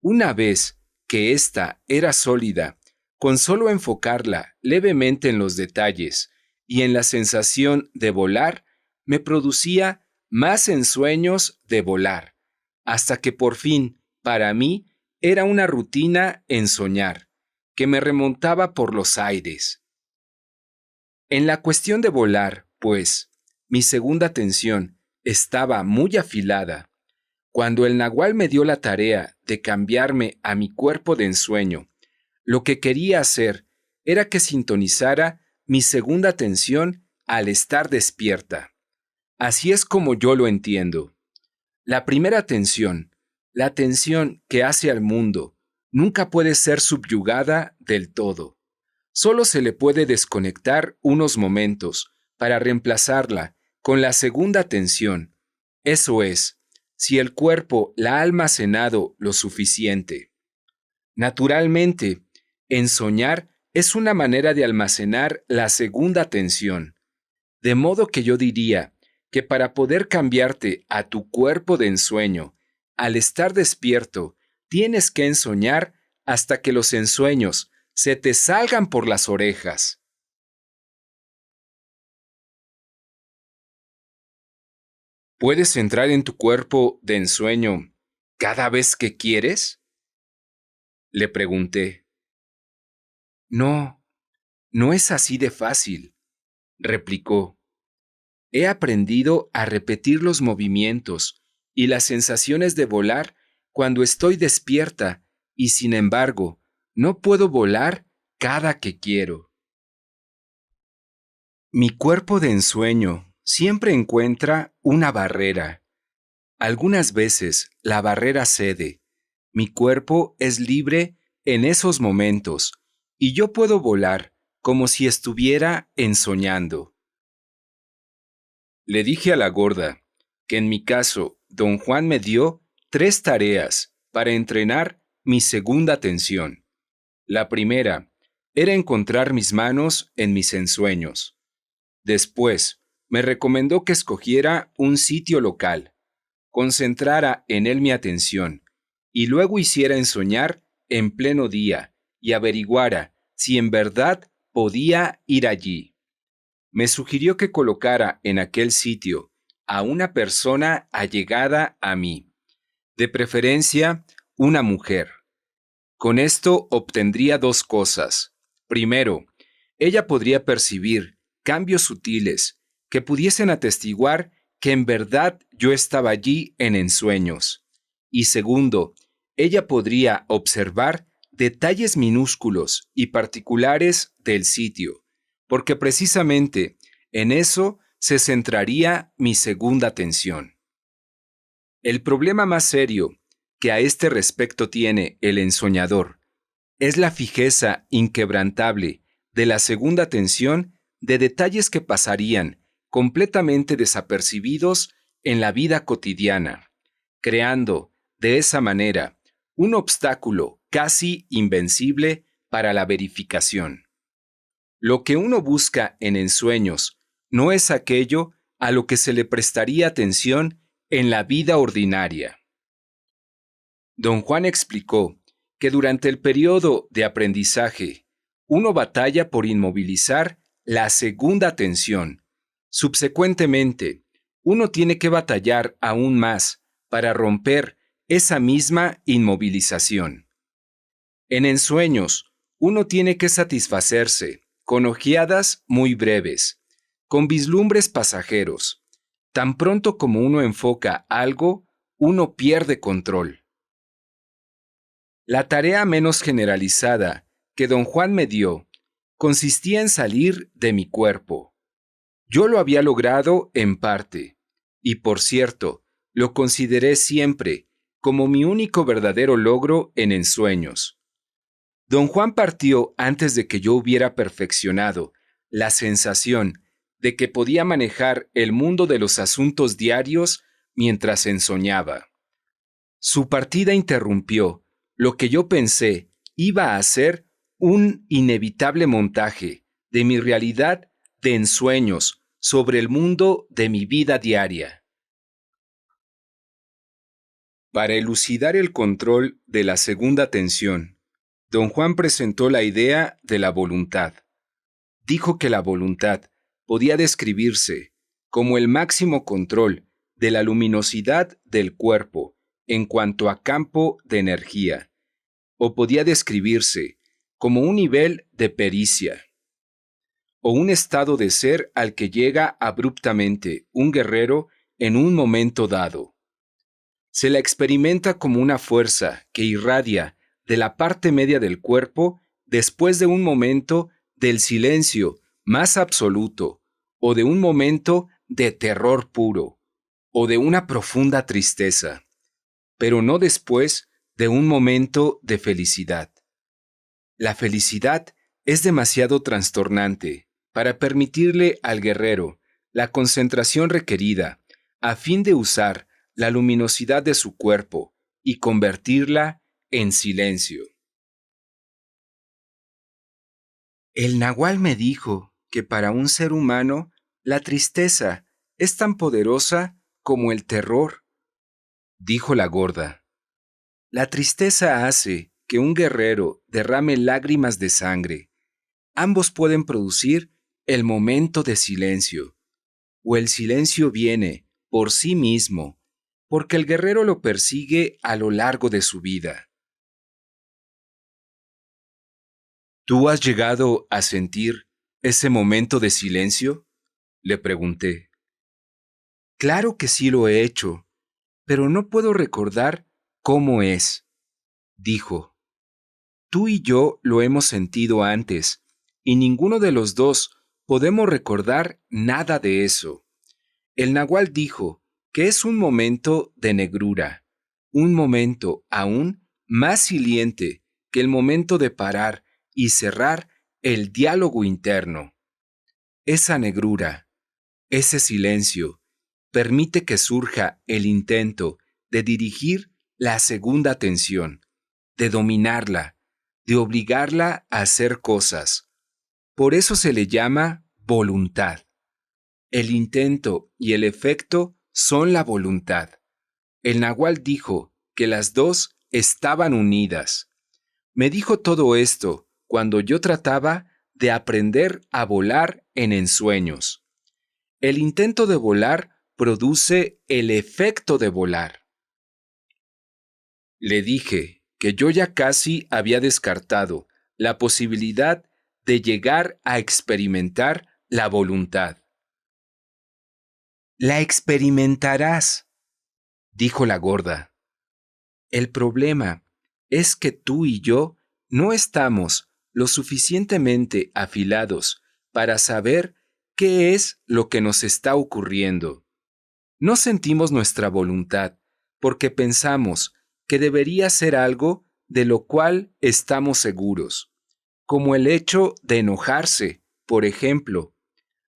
Una vez que ésta era sólida, con solo enfocarla levemente en los detalles y en la sensación de volar, me producía más ensueños de volar, hasta que por fin, para mí, era una rutina en soñar, que me remontaba por los aires. En la cuestión de volar, pues, mi segunda atención estaba muy afilada. Cuando el nagual me dio la tarea de cambiarme a mi cuerpo de ensueño, lo que quería hacer era que sintonizara mi segunda atención al estar despierta. Así es como yo lo entiendo. La primera atención, la atención que hace al mundo, nunca puede ser subyugada del todo. Solo se le puede desconectar unos momentos para reemplazarla con la segunda atención. Eso es, si el cuerpo la ha almacenado lo suficiente. Naturalmente, en soñar es una manera de almacenar la segunda atención. De modo que yo diría que para poder cambiarte a tu cuerpo de ensueño, al estar despierto, tienes que ensoñar hasta que los ensueños se te salgan por las orejas. ¿Puedes entrar en tu cuerpo de ensueño cada vez que quieres? Le pregunté. No, no es así de fácil, replicó. He aprendido a repetir los movimientos y las sensaciones de volar cuando estoy despierta y sin embargo, no puedo volar cada que quiero. Mi cuerpo de ensueño siempre encuentra una barrera. Algunas veces la barrera cede. Mi cuerpo es libre en esos momentos y yo puedo volar como si estuviera ensoñando. Le dije a la gorda que en mi caso, don Juan me dio 3 tareas para entrenar mi segunda atención. La primera era encontrar mis manos en mis ensueños. Después, me recomendó que escogiera un sitio local, concentrara en él mi atención y luego hiciera ensoñar en pleno día y averiguara si en verdad podía ir allí. Me sugirió que colocara en aquel sitio a una persona allegada a mí, de preferencia una mujer. Con esto obtendría 2 cosas. Primero, ella podría percibir cambios sutiles que pudiesen atestiguar que en verdad yo estaba allí en ensueños. Y segundo, ella podría observar detalles minúsculos y particulares del sitio, porque precisamente en eso se centraría mi segunda atención. El problema más serio que a este respecto tiene el ensoñador es la fijeza inquebrantable de la segunda atención de detalles que pasarían completamente desapercibidos en la vida cotidiana, creando, de esa manera, un obstáculo casi invencible para la verificación. Lo que uno busca en ensueños no es aquello a lo que se le prestaría atención en la vida ordinaria. Don Juan explicó que durante el periodo de aprendizaje, uno batalla por inmovilizar la segunda atención. Subsecuentemente, uno tiene que batallar aún más para romper esa misma inmovilización. En ensueños, uno tiene que satisfacerse con ojeadas muy breves, con vislumbres pasajeros. Tan pronto como uno enfoca algo, uno pierde control. La tarea menos generalizada que don Juan me dio consistía en salir de mi cuerpo. Yo lo había logrado en parte, y por cierto, lo consideré siempre como mi único verdadero logro en ensueños. Don Juan partió antes de que yo hubiera perfeccionado la sensación de que podía manejar el mundo de los asuntos diarios mientras ensoñaba. Su partida interrumpió lo que yo pensé iba a ser un inevitable montaje de mi realidad de ensueños sobre el mundo de mi vida diaria. Para elucidar el control de la segunda atención, don Juan presentó la idea de la voluntad. Dijo que la voluntad podía describirse como el máximo control de la luminosidad del cuerpo en cuanto a campo de energía, o podía describirse como un nivel de pericia, o un estado de ser al que llega abruptamente un guerrero en un momento dado. Se la experimenta como una fuerza que irradia de la parte media del cuerpo después de un momento del silencio más absoluto, o de un momento de terror puro, o de una profunda tristeza, pero no después de un momento de felicidad. La felicidad es demasiado trastornante para permitirle al guerrero la concentración requerida a fin de usar la luminosidad de su cuerpo y convertirla en silencio. El nahual me dijo que para un ser humano la tristeza es tan poderosa como el terror, dijo la gorda. La tristeza hace que un guerrero derrame lágrimas de sangre. Ambos pueden producir el momento de silencio, o el silencio viene por sí mismo, porque el guerrero lo persigue a lo largo de su vida. ¿Tú has llegado a sentir ese momento de silencio?, le pregunté. Claro que sí lo he hecho, pero no puedo recordar cómo es, dijo. Tú y yo lo hemos sentido antes, y ninguno de los dos podemos recordar nada de eso. El nahual dijo que es un momento de negrura, un momento aún más siliente que el momento de parar y cerrar el diálogo interno. Esa negrura, ese silencio, permite que surja el intento de dirigir la segunda atención, de dominarla, de obligarla a hacer cosas. Por eso se le llama voluntad. El intento y el efecto son la voluntad. El nahual dijo que las dos estaban unidas. Me dijo todo esto cuando yo trataba de aprender a volar en ensueños. El intento de volar produce el efecto de volar. Le dije que yo ya casi había descartado la posibilidad de llegar a experimentar la voluntad. La experimentarás, dijo la gorda. El problema es que tú y yo no estamos lo suficientemente afilados para saber qué es lo que nos está ocurriendo. No sentimos nuestra voluntad porque pensamos que debería ser algo de lo cual estamos seguros, como el hecho de enojarse, por ejemplo.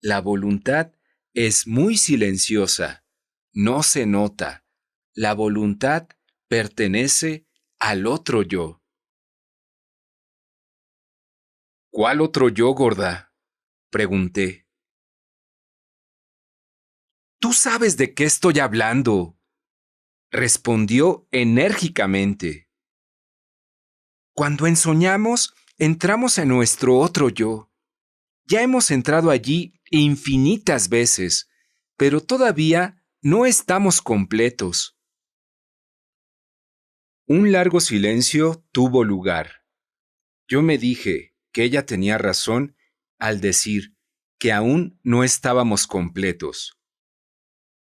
La voluntad es muy silenciosa, no se nota. La voluntad pertenece al otro yo. ¿Cuál otro yo, gorda?, pregunté. Tú sabes de qué estoy hablando, respondió enérgicamente. Cuando ensoñamos, entramos en nuestro otro yo. Ya hemos entrado allí infinitas veces, pero todavía no estamos completos. Un largo silencio tuvo lugar. Yo me dije que ella tenía razón al decir que aún no estábamos completos.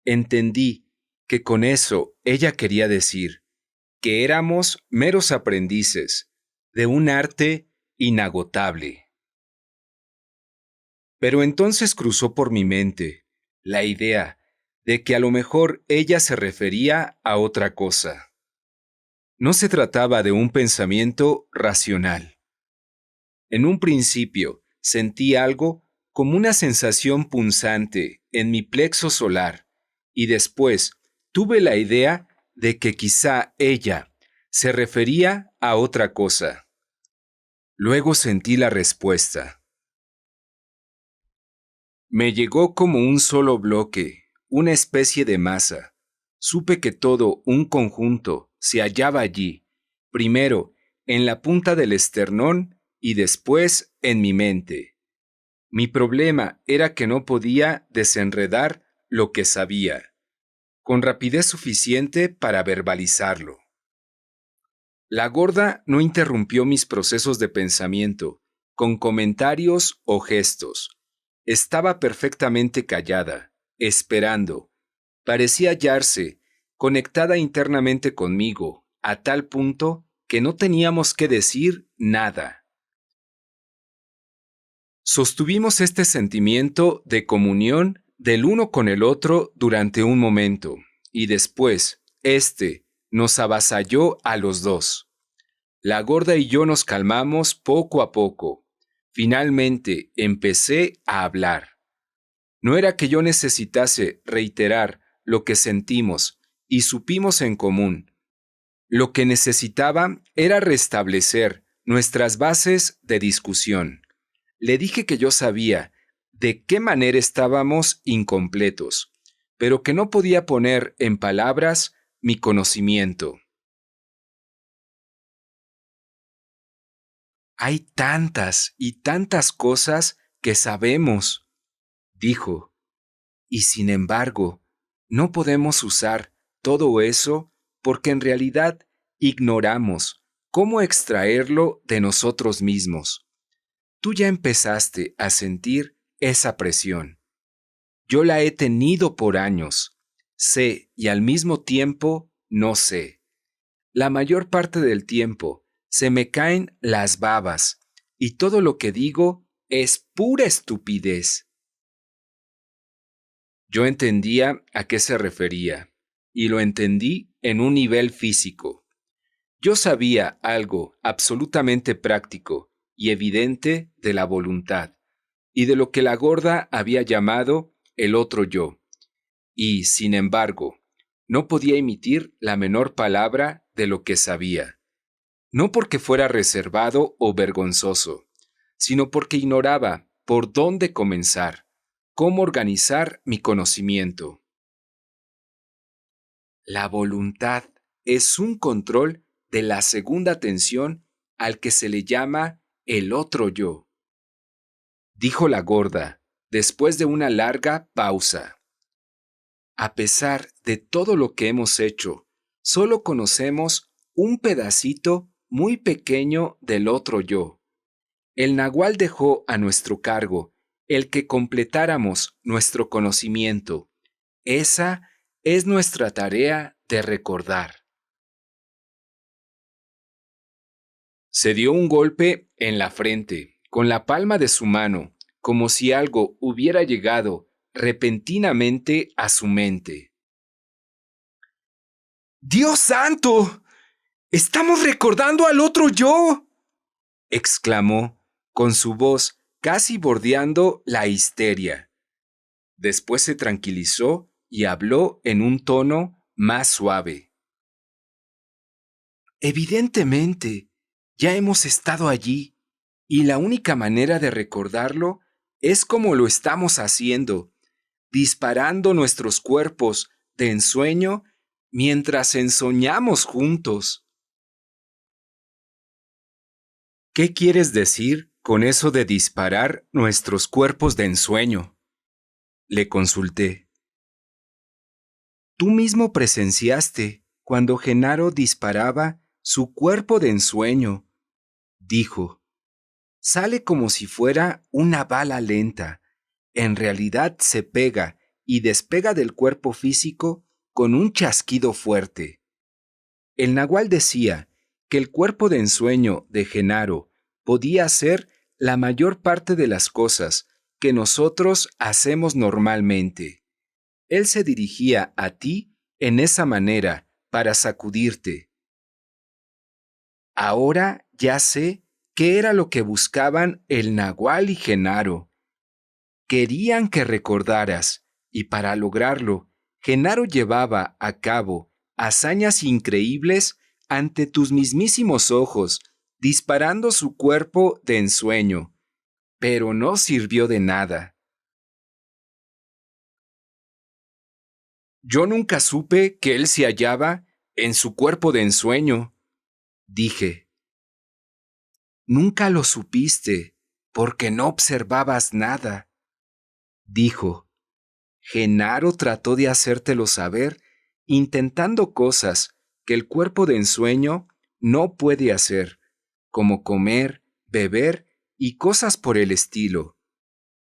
Entendí que con eso ella quería decir que éramos meros aprendices de un arte inagotable. Pero entonces cruzó por mi mente la idea de que a lo mejor ella se refería a otra cosa. No se trataba de un pensamiento racional. En un principio sentí algo como una sensación punzante en mi plexo solar y después tuve la idea de que quizá ella se refería a otra cosa. Luego sentí la respuesta. Me llegó como un solo bloque, una especie de masa. Supe que todo un conjunto se hallaba allí, primero en la punta del esternón y después en mi mente. Mi problema era que no podía desenredar lo que sabía, con rapidez suficiente para verbalizarlo. La gorda no interrumpió mis procesos de pensamiento, con comentarios o gestos. Estaba perfectamente callada, esperando. Parecía hallarse, conectada internamente conmigo, a tal punto que no teníamos que decir nada. Sostuvimos este sentimiento de comunión del uno con el otro durante un momento, y después, nos avasalló a los dos. La gorda y yo nos calmamos poco a poco. Finalmente empecé a hablar. No era que yo necesitase reiterar lo que sentimos y supimos en común. Lo que necesitaba era restablecer nuestras bases de discusión. Le dije que yo sabía de qué manera estábamos incompletos, pero que no podía poner en palabras mi conocimiento. Hay tantas y tantas cosas que sabemos, dijo, y sin embargo, no podemos usar todo eso porque en realidad ignoramos cómo extraerlo de nosotros mismos. Tú ya empezaste a sentir esa presión. Yo la he tenido por años. Sé y al mismo tiempo no sé. La mayor parte del tiempo se me caen las babas y todo lo que digo es pura estupidez. Yo entendía a qué se refería y lo entendí en un nivel físico. Yo sabía algo absolutamente práctico y evidente de la voluntad y de lo que la gorda había llamado el otro yo, y, sin embargo, no podía emitir la menor palabra de lo que sabía, no porque fuera reservado o vergonzoso, sino porque ignoraba por dónde comenzar, cómo organizar mi conocimiento. La voluntad es un control de la segunda tensión al que se le llama el otro yo, dijo la gorda, después de una larga pausa. A pesar de todo lo que hemos hecho, solo conocemos un pedacito muy pequeño del otro yo. El nagual dejó a nuestro cargo el que completáramos nuestro conocimiento. Esa es nuestra tarea de recordar. Se dio un golpe en la frente, con la palma de su mano, como si algo hubiera llegado repentinamente a su mente. ¡Dios santo! ¡Estamos recordando al otro yo!, exclamó, con su voz casi bordeando la histeria. Después se tranquilizó y habló en un tono más suave. Evidentemente, ya hemos estado allí, y la única manera de recordarlo es como lo estamos haciendo, disparando nuestros cuerpos de ensueño mientras ensoñamos juntos. ¿Qué quieres decir con eso de disparar nuestros cuerpos de ensueño?, le consulté. Tú mismo presenciaste cuando Genaro disparaba su cuerpo de ensueño, dijo. Sale como si fuera una bala lenta. En realidad se pega y despega del cuerpo físico con un chasquido fuerte. El nagual decía que el cuerpo de ensueño de Genaro podía hacer la mayor parte de las cosas que nosotros hacemos normalmente. Él se dirigía a ti en esa manera para sacudirte. Ahora ya sé qué era lo que buscaban el nagual y Genaro. Querían que recordaras, y para lograrlo, Genaro llevaba a cabo hazañas increíbles ante tus mismísimos ojos, disparando su cuerpo de ensueño, pero no sirvió de nada. Yo nunca supe que él se hallaba en su cuerpo de ensueño, dije. Nunca lo supiste, porque no observabas nada, dijo. Genaro trató de hacértelo saber, intentando cosas que el cuerpo de ensueño no puede hacer, como comer, beber y cosas por el estilo.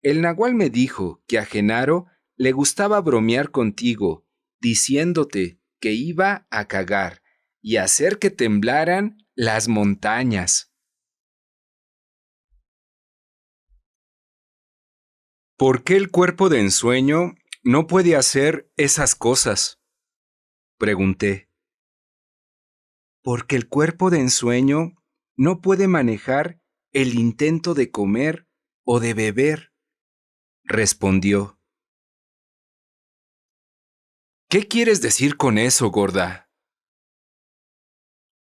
El nagual me dijo que a Genaro le gustaba bromear contigo, diciéndote que iba a cagar y hacer que temblaran las montañas. ¿Por qué el cuerpo de ensueño no puede hacer esas cosas?, pregunté. Porque el cuerpo de ensueño no puede manejar el intento de comer o de beber, respondió. ¿Qué quieres decir con eso, gorda?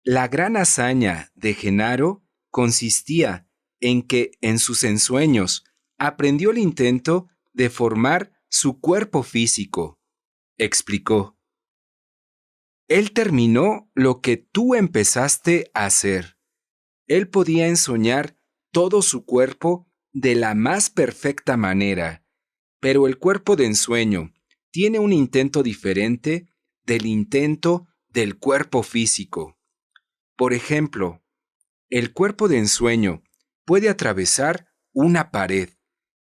La gran hazaña de Genaro consistía en que en sus ensueños aprendió el intento de formar su cuerpo físico, explicó. Él terminó lo que tú empezaste a hacer. Él podía ensoñar todo su cuerpo de la más perfecta manera, pero el cuerpo de ensueño tiene un intento diferente del intento del cuerpo físico. Por ejemplo, el cuerpo de ensueño puede atravesar una pared,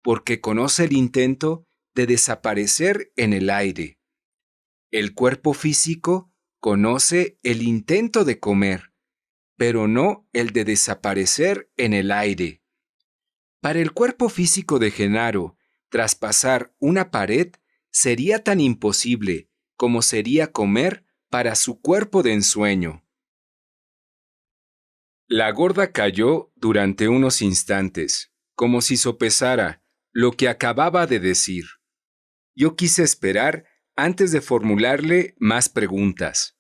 porque conoce el intento de desaparecer en el aire. El cuerpo físico conoce el intento de comer, pero no el de desaparecer en el aire. Para el cuerpo físico de Genaro, traspasar una pared sería tan imposible como sería comer para su cuerpo de ensueño. La gorda calló durante unos instantes, como si sopesara lo que acababa de decir. Yo quise esperar antes de formularle más preguntas.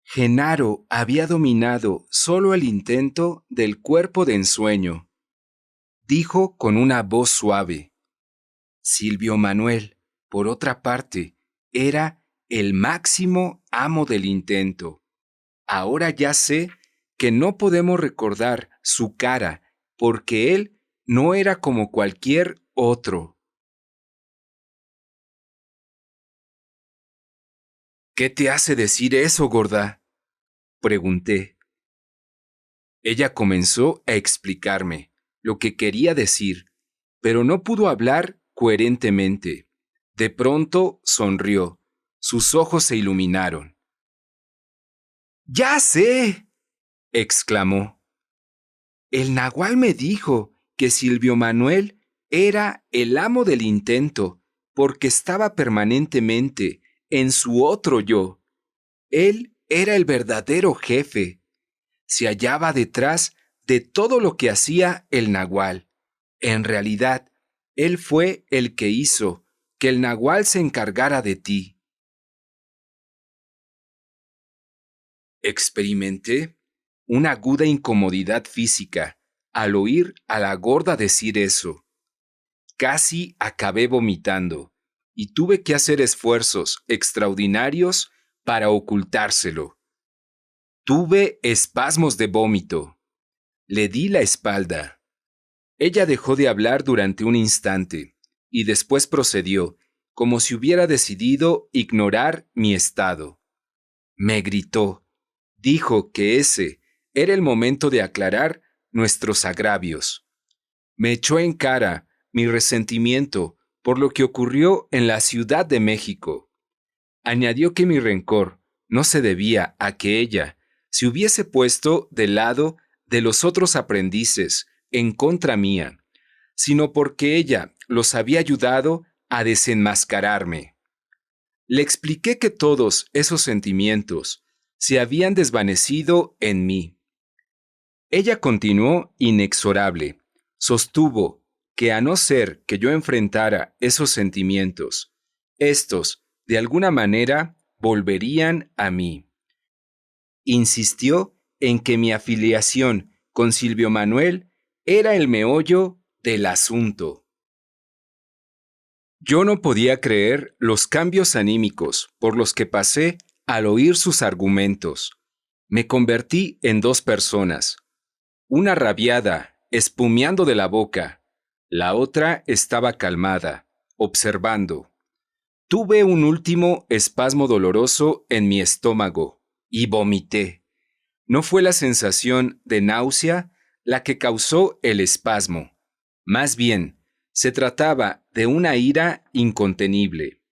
Genaro había dominado solo el intento del cuerpo de ensueño. Dijo con una voz suave. Silvio Manuel, por otra parte, era el máximo amo del intento. Ahora ya sé que no podemos recordar su cara porque él no era como cualquier otro. ¿Qué te hace decir eso, gorda? Pregunté. Ella comenzó a explicarme lo que quería decir, pero no pudo hablar coherentemente. De pronto sonrió. Sus ojos se iluminaron. ¡Ya sé!, exclamó. El nahual me dijo que Silvio Manuel era el amo del intento porque estaba permanentemente en su otro yo. Él era el verdadero jefe. Se hallaba detrás de todo lo que hacía el nahual. En realidad, él fue el que hizo que el nahual se encargara de ti. Experimenté una aguda incomodidad física al oír a la gorda decir eso. Casi acabé vomitando y tuve que hacer esfuerzos extraordinarios para ocultárselo. Tuve espasmos de vómito. Le di la espalda. Ella dejó de hablar durante un instante y después procedió, como si hubiera decidido ignorar mi estado. Me gritó. Dijo que ese era el momento de aclarar nuestros agravios. Me echó en cara mi resentimiento por lo que ocurrió en la Ciudad de México. Añadió que mi rencor no se debía a que ella se hubiese puesto del lado de los otros aprendices en contra mía, sino porque ella los había ayudado a desenmascararme. Le expliqué que todos esos sentimientos se habían desvanecido en mí. Ella continuó inexorable. Sostuvo que a no ser que yo enfrentara esos sentimientos, estos, de alguna manera, volverían a mí. Insistió en que mi afiliación con Silvio Manuel era el meollo del asunto. Yo no podía creer los cambios anímicos por los que pasé al oír sus argumentos. Me convertí en dos personas. Una rabiada, espumeando de la boca. La otra estaba calmada, observando. Tuve un último espasmo doloroso en mi estómago y vomité. No fue la sensación de náusea la que causó el espasmo. Más bien, se trataba de una ira incontenible.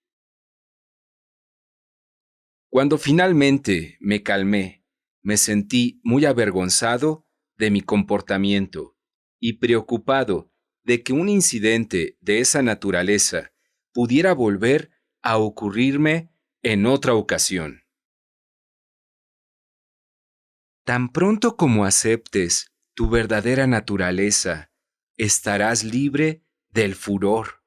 Cuando finalmente me calmé, me sentí muy avergonzado de mi comportamiento y preocupado de que un incidente de esa naturaleza pudiera volver a ocurrirme en otra ocasión. Tan pronto como aceptes tu verdadera naturaleza, estarás libre del furor,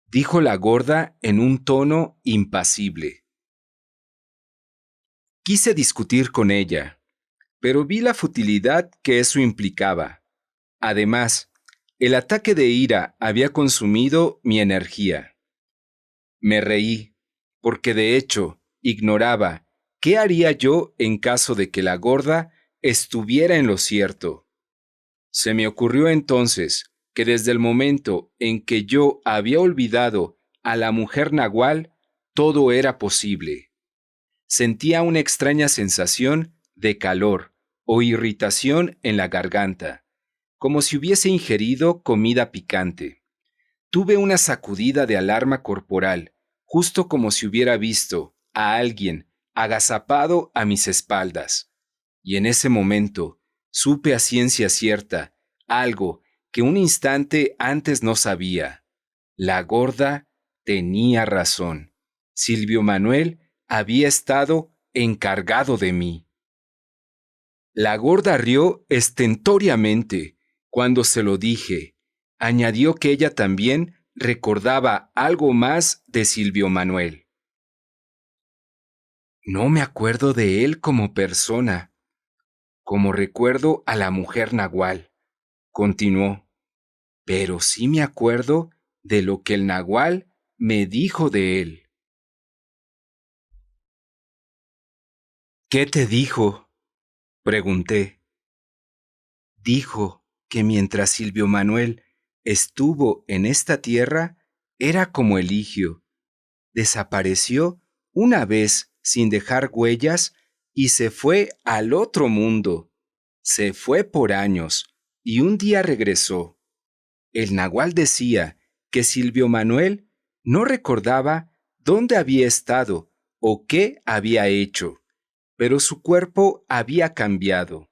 dijo la gorda en un tono impasible. Quise discutir con ella, pero vi la futilidad que eso implicaba. Además, el ataque de ira había consumido mi energía. Me reí, porque de hecho ignoraba qué haría yo en caso de que la gorda estuviera en lo cierto. Se me ocurrió entonces que desde el momento en que yo había olvidado a la mujer nahual, todo era posible. Sentía una extraña sensación de calor o irritación en la garganta como si hubiese ingerido comida picante. Tuve una sacudida de alarma corporal, justo como si hubiera visto a alguien agazapado a mis espaldas. Y en ese momento supe a ciencia cierta algo que un instante antes no sabía. La gorda tenía razón. Silvio Manuel había estado encargado de mí. La gorda rió estentóreamente cuando se lo dije. Añadió que ella también recordaba algo más de Silvio Manuel. No me acuerdo de él como persona, como recuerdo a la mujer nahual, continuó, pero sí me acuerdo de lo que el nahual me dijo de él. ¿Qué te dijo? Pregunté. Dijo que mientras Silvio Manuel estuvo en esta tierra, era como Eligio. Desapareció una vez sin dejar huellas y se fue al otro mundo. Se fue por años y un día regresó. El nahual decía que Silvio Manuel no recordaba dónde había estado o qué había hecho, pero su cuerpo había cambiado.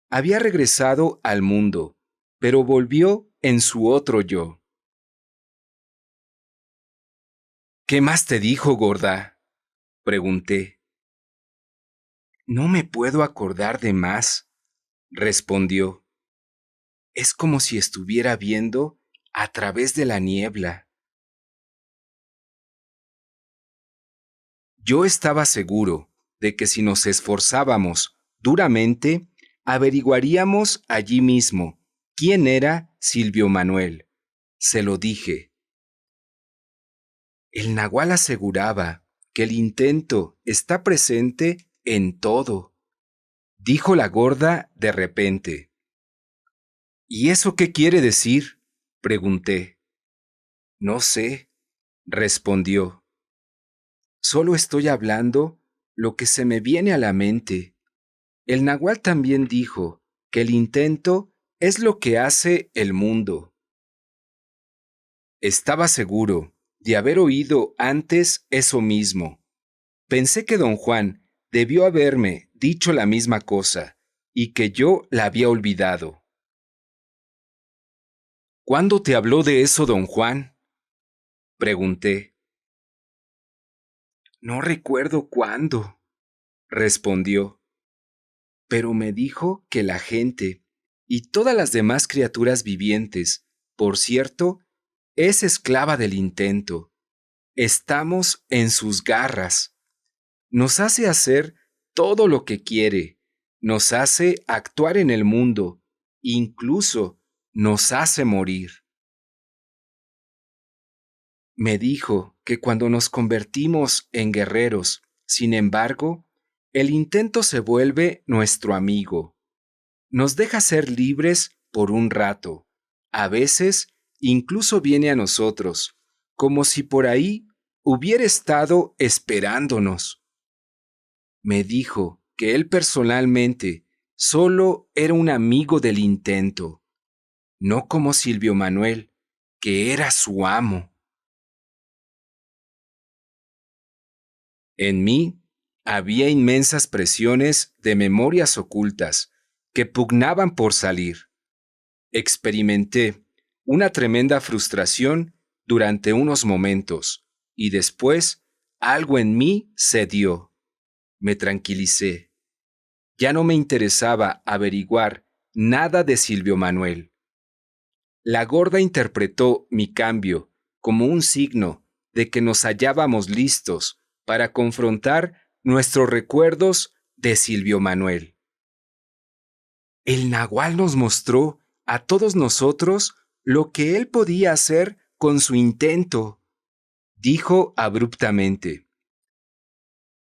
Había regresado al mundo, pero volvió en su otro yo. ¿Qué más te dijo, gorda? Pregunté. No me puedo acordar de más, respondió. Es como si estuviera viendo a través de la niebla. Yo estaba seguro de que si nos esforzábamos duramente, averiguaríamos allí mismo quién era Silvio Manuel. Se lo dije. El nahual aseguraba que el intento está presente en todo, dijo la gorda de repente. ¿Y eso qué quiere decir? Pregunté. No sé, respondió. Solo estoy hablando lo que se me viene a la mente. El nahual también dijo que el intento es lo que hace el mundo. Estaba seguro de haber oído antes eso mismo. Pensé que don Juan debió haberme dicho la misma cosa y que yo la había olvidado. ¿Cuándo te habló de eso, don Juan? Pregunté. No recuerdo cuándo, respondió, pero me dijo que la gente y todas las demás criaturas vivientes, por cierto, es esclava del intento. Estamos en sus garras. Nos hace hacer todo lo que quiere, nos hace actuar en el mundo, incluso nos hace morir. Me dijo que cuando nos convertimos en guerreros, sin embargo, el intento se vuelve nuestro amigo. Nos deja ser libres por un rato. A veces, incluso viene a nosotros, como si por ahí hubiera estado esperándonos. Me dijo que él personalmente solo era un amigo del intento, no como Silvio Manuel, que era su amo. En mí había inmensas presiones de memorias ocultas que pugnaban por salir. Experimenté una tremenda frustración durante unos momentos y después algo en mí cedió. Me tranquilicé. Ya no me interesaba averiguar nada de Silvio Manuel. La gorda interpretó mi cambio como un signo de que nos hallábamos listos para confrontar nuestros recuerdos de Silvio Manuel. El nahual nos mostró a todos nosotros lo que él podía hacer con su intento, dijo abruptamente.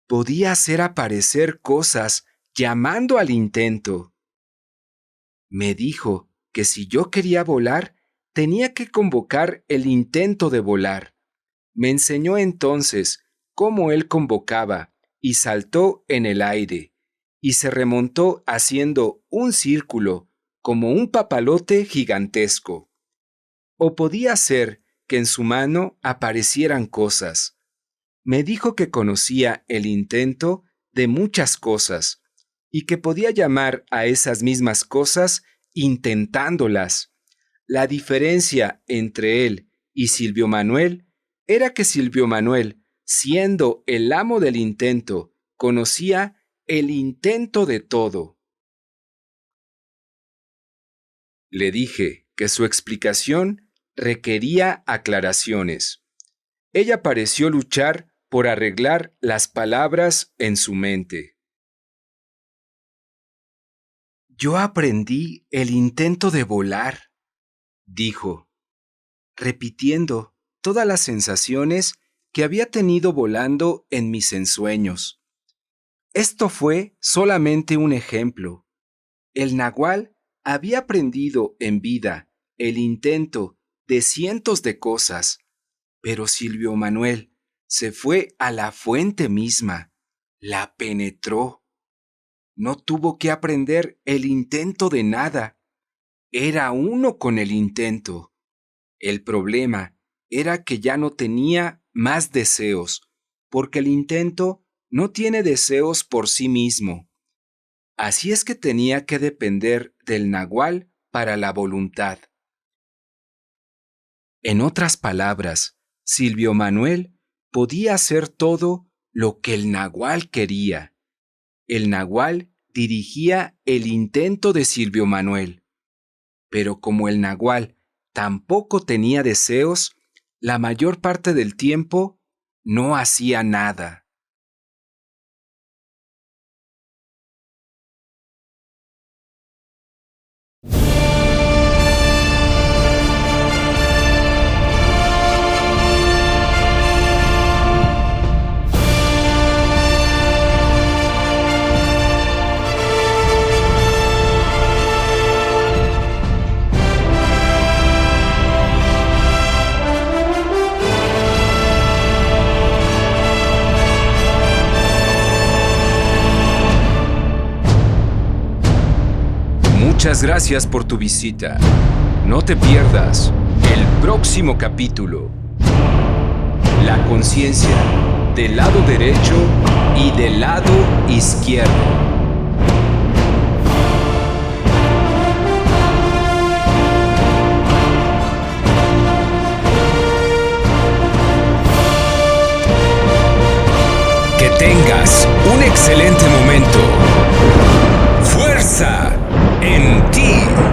Podía hacer aparecer cosas llamando al intento. Me dijo que si yo quería volar, tenía que convocar el intento de volar. Me enseñó entonces cómo él convocaba y saltó en el aire y se remontó haciendo un círculo como un papalote gigantesco. O podía ser que en su mano aparecieran cosas. Me dijo que conocía el intento de muchas cosas y que podía llamar a esas mismas cosas intentándolas. La diferencia entre él y Silvio Manuel era que Silvio Manuel, siendo el amo del intento, conocía el intento de todo. Le dije que su explicación requería aclaraciones. Ella pareció luchar por arreglar las palabras en su mente. Yo aprendí el intento de volar, dijo, repitiendo todas las sensaciones que había tenido volando en mis ensueños. Esto fue solamente un ejemplo. El nahual había aprendido en vida el intento de cientos de cosas, pero Silvio Manuel se fue a la fuente misma, la penetró. No tuvo que aprender el intento de nada. Era uno con el intento. El problema era que ya no tenía más deseos, porque el intento no tiene deseos por sí mismo. Así es que tenía que depender del nahual para la voluntad. En otras palabras, Silvio Manuel podía hacer todo lo que el nahual quería. El nahual dirigía el intento de Silvio Manuel. Pero como el nahual tampoco tenía deseos, la mayor parte del tiempo no hacía nada. Muchas gracias por tu visita. No te pierdas el próximo capítulo. La conciencia del lado derecho y del lado izquierdo. Que tengas un excelente momento. ¡Fuerza en ti!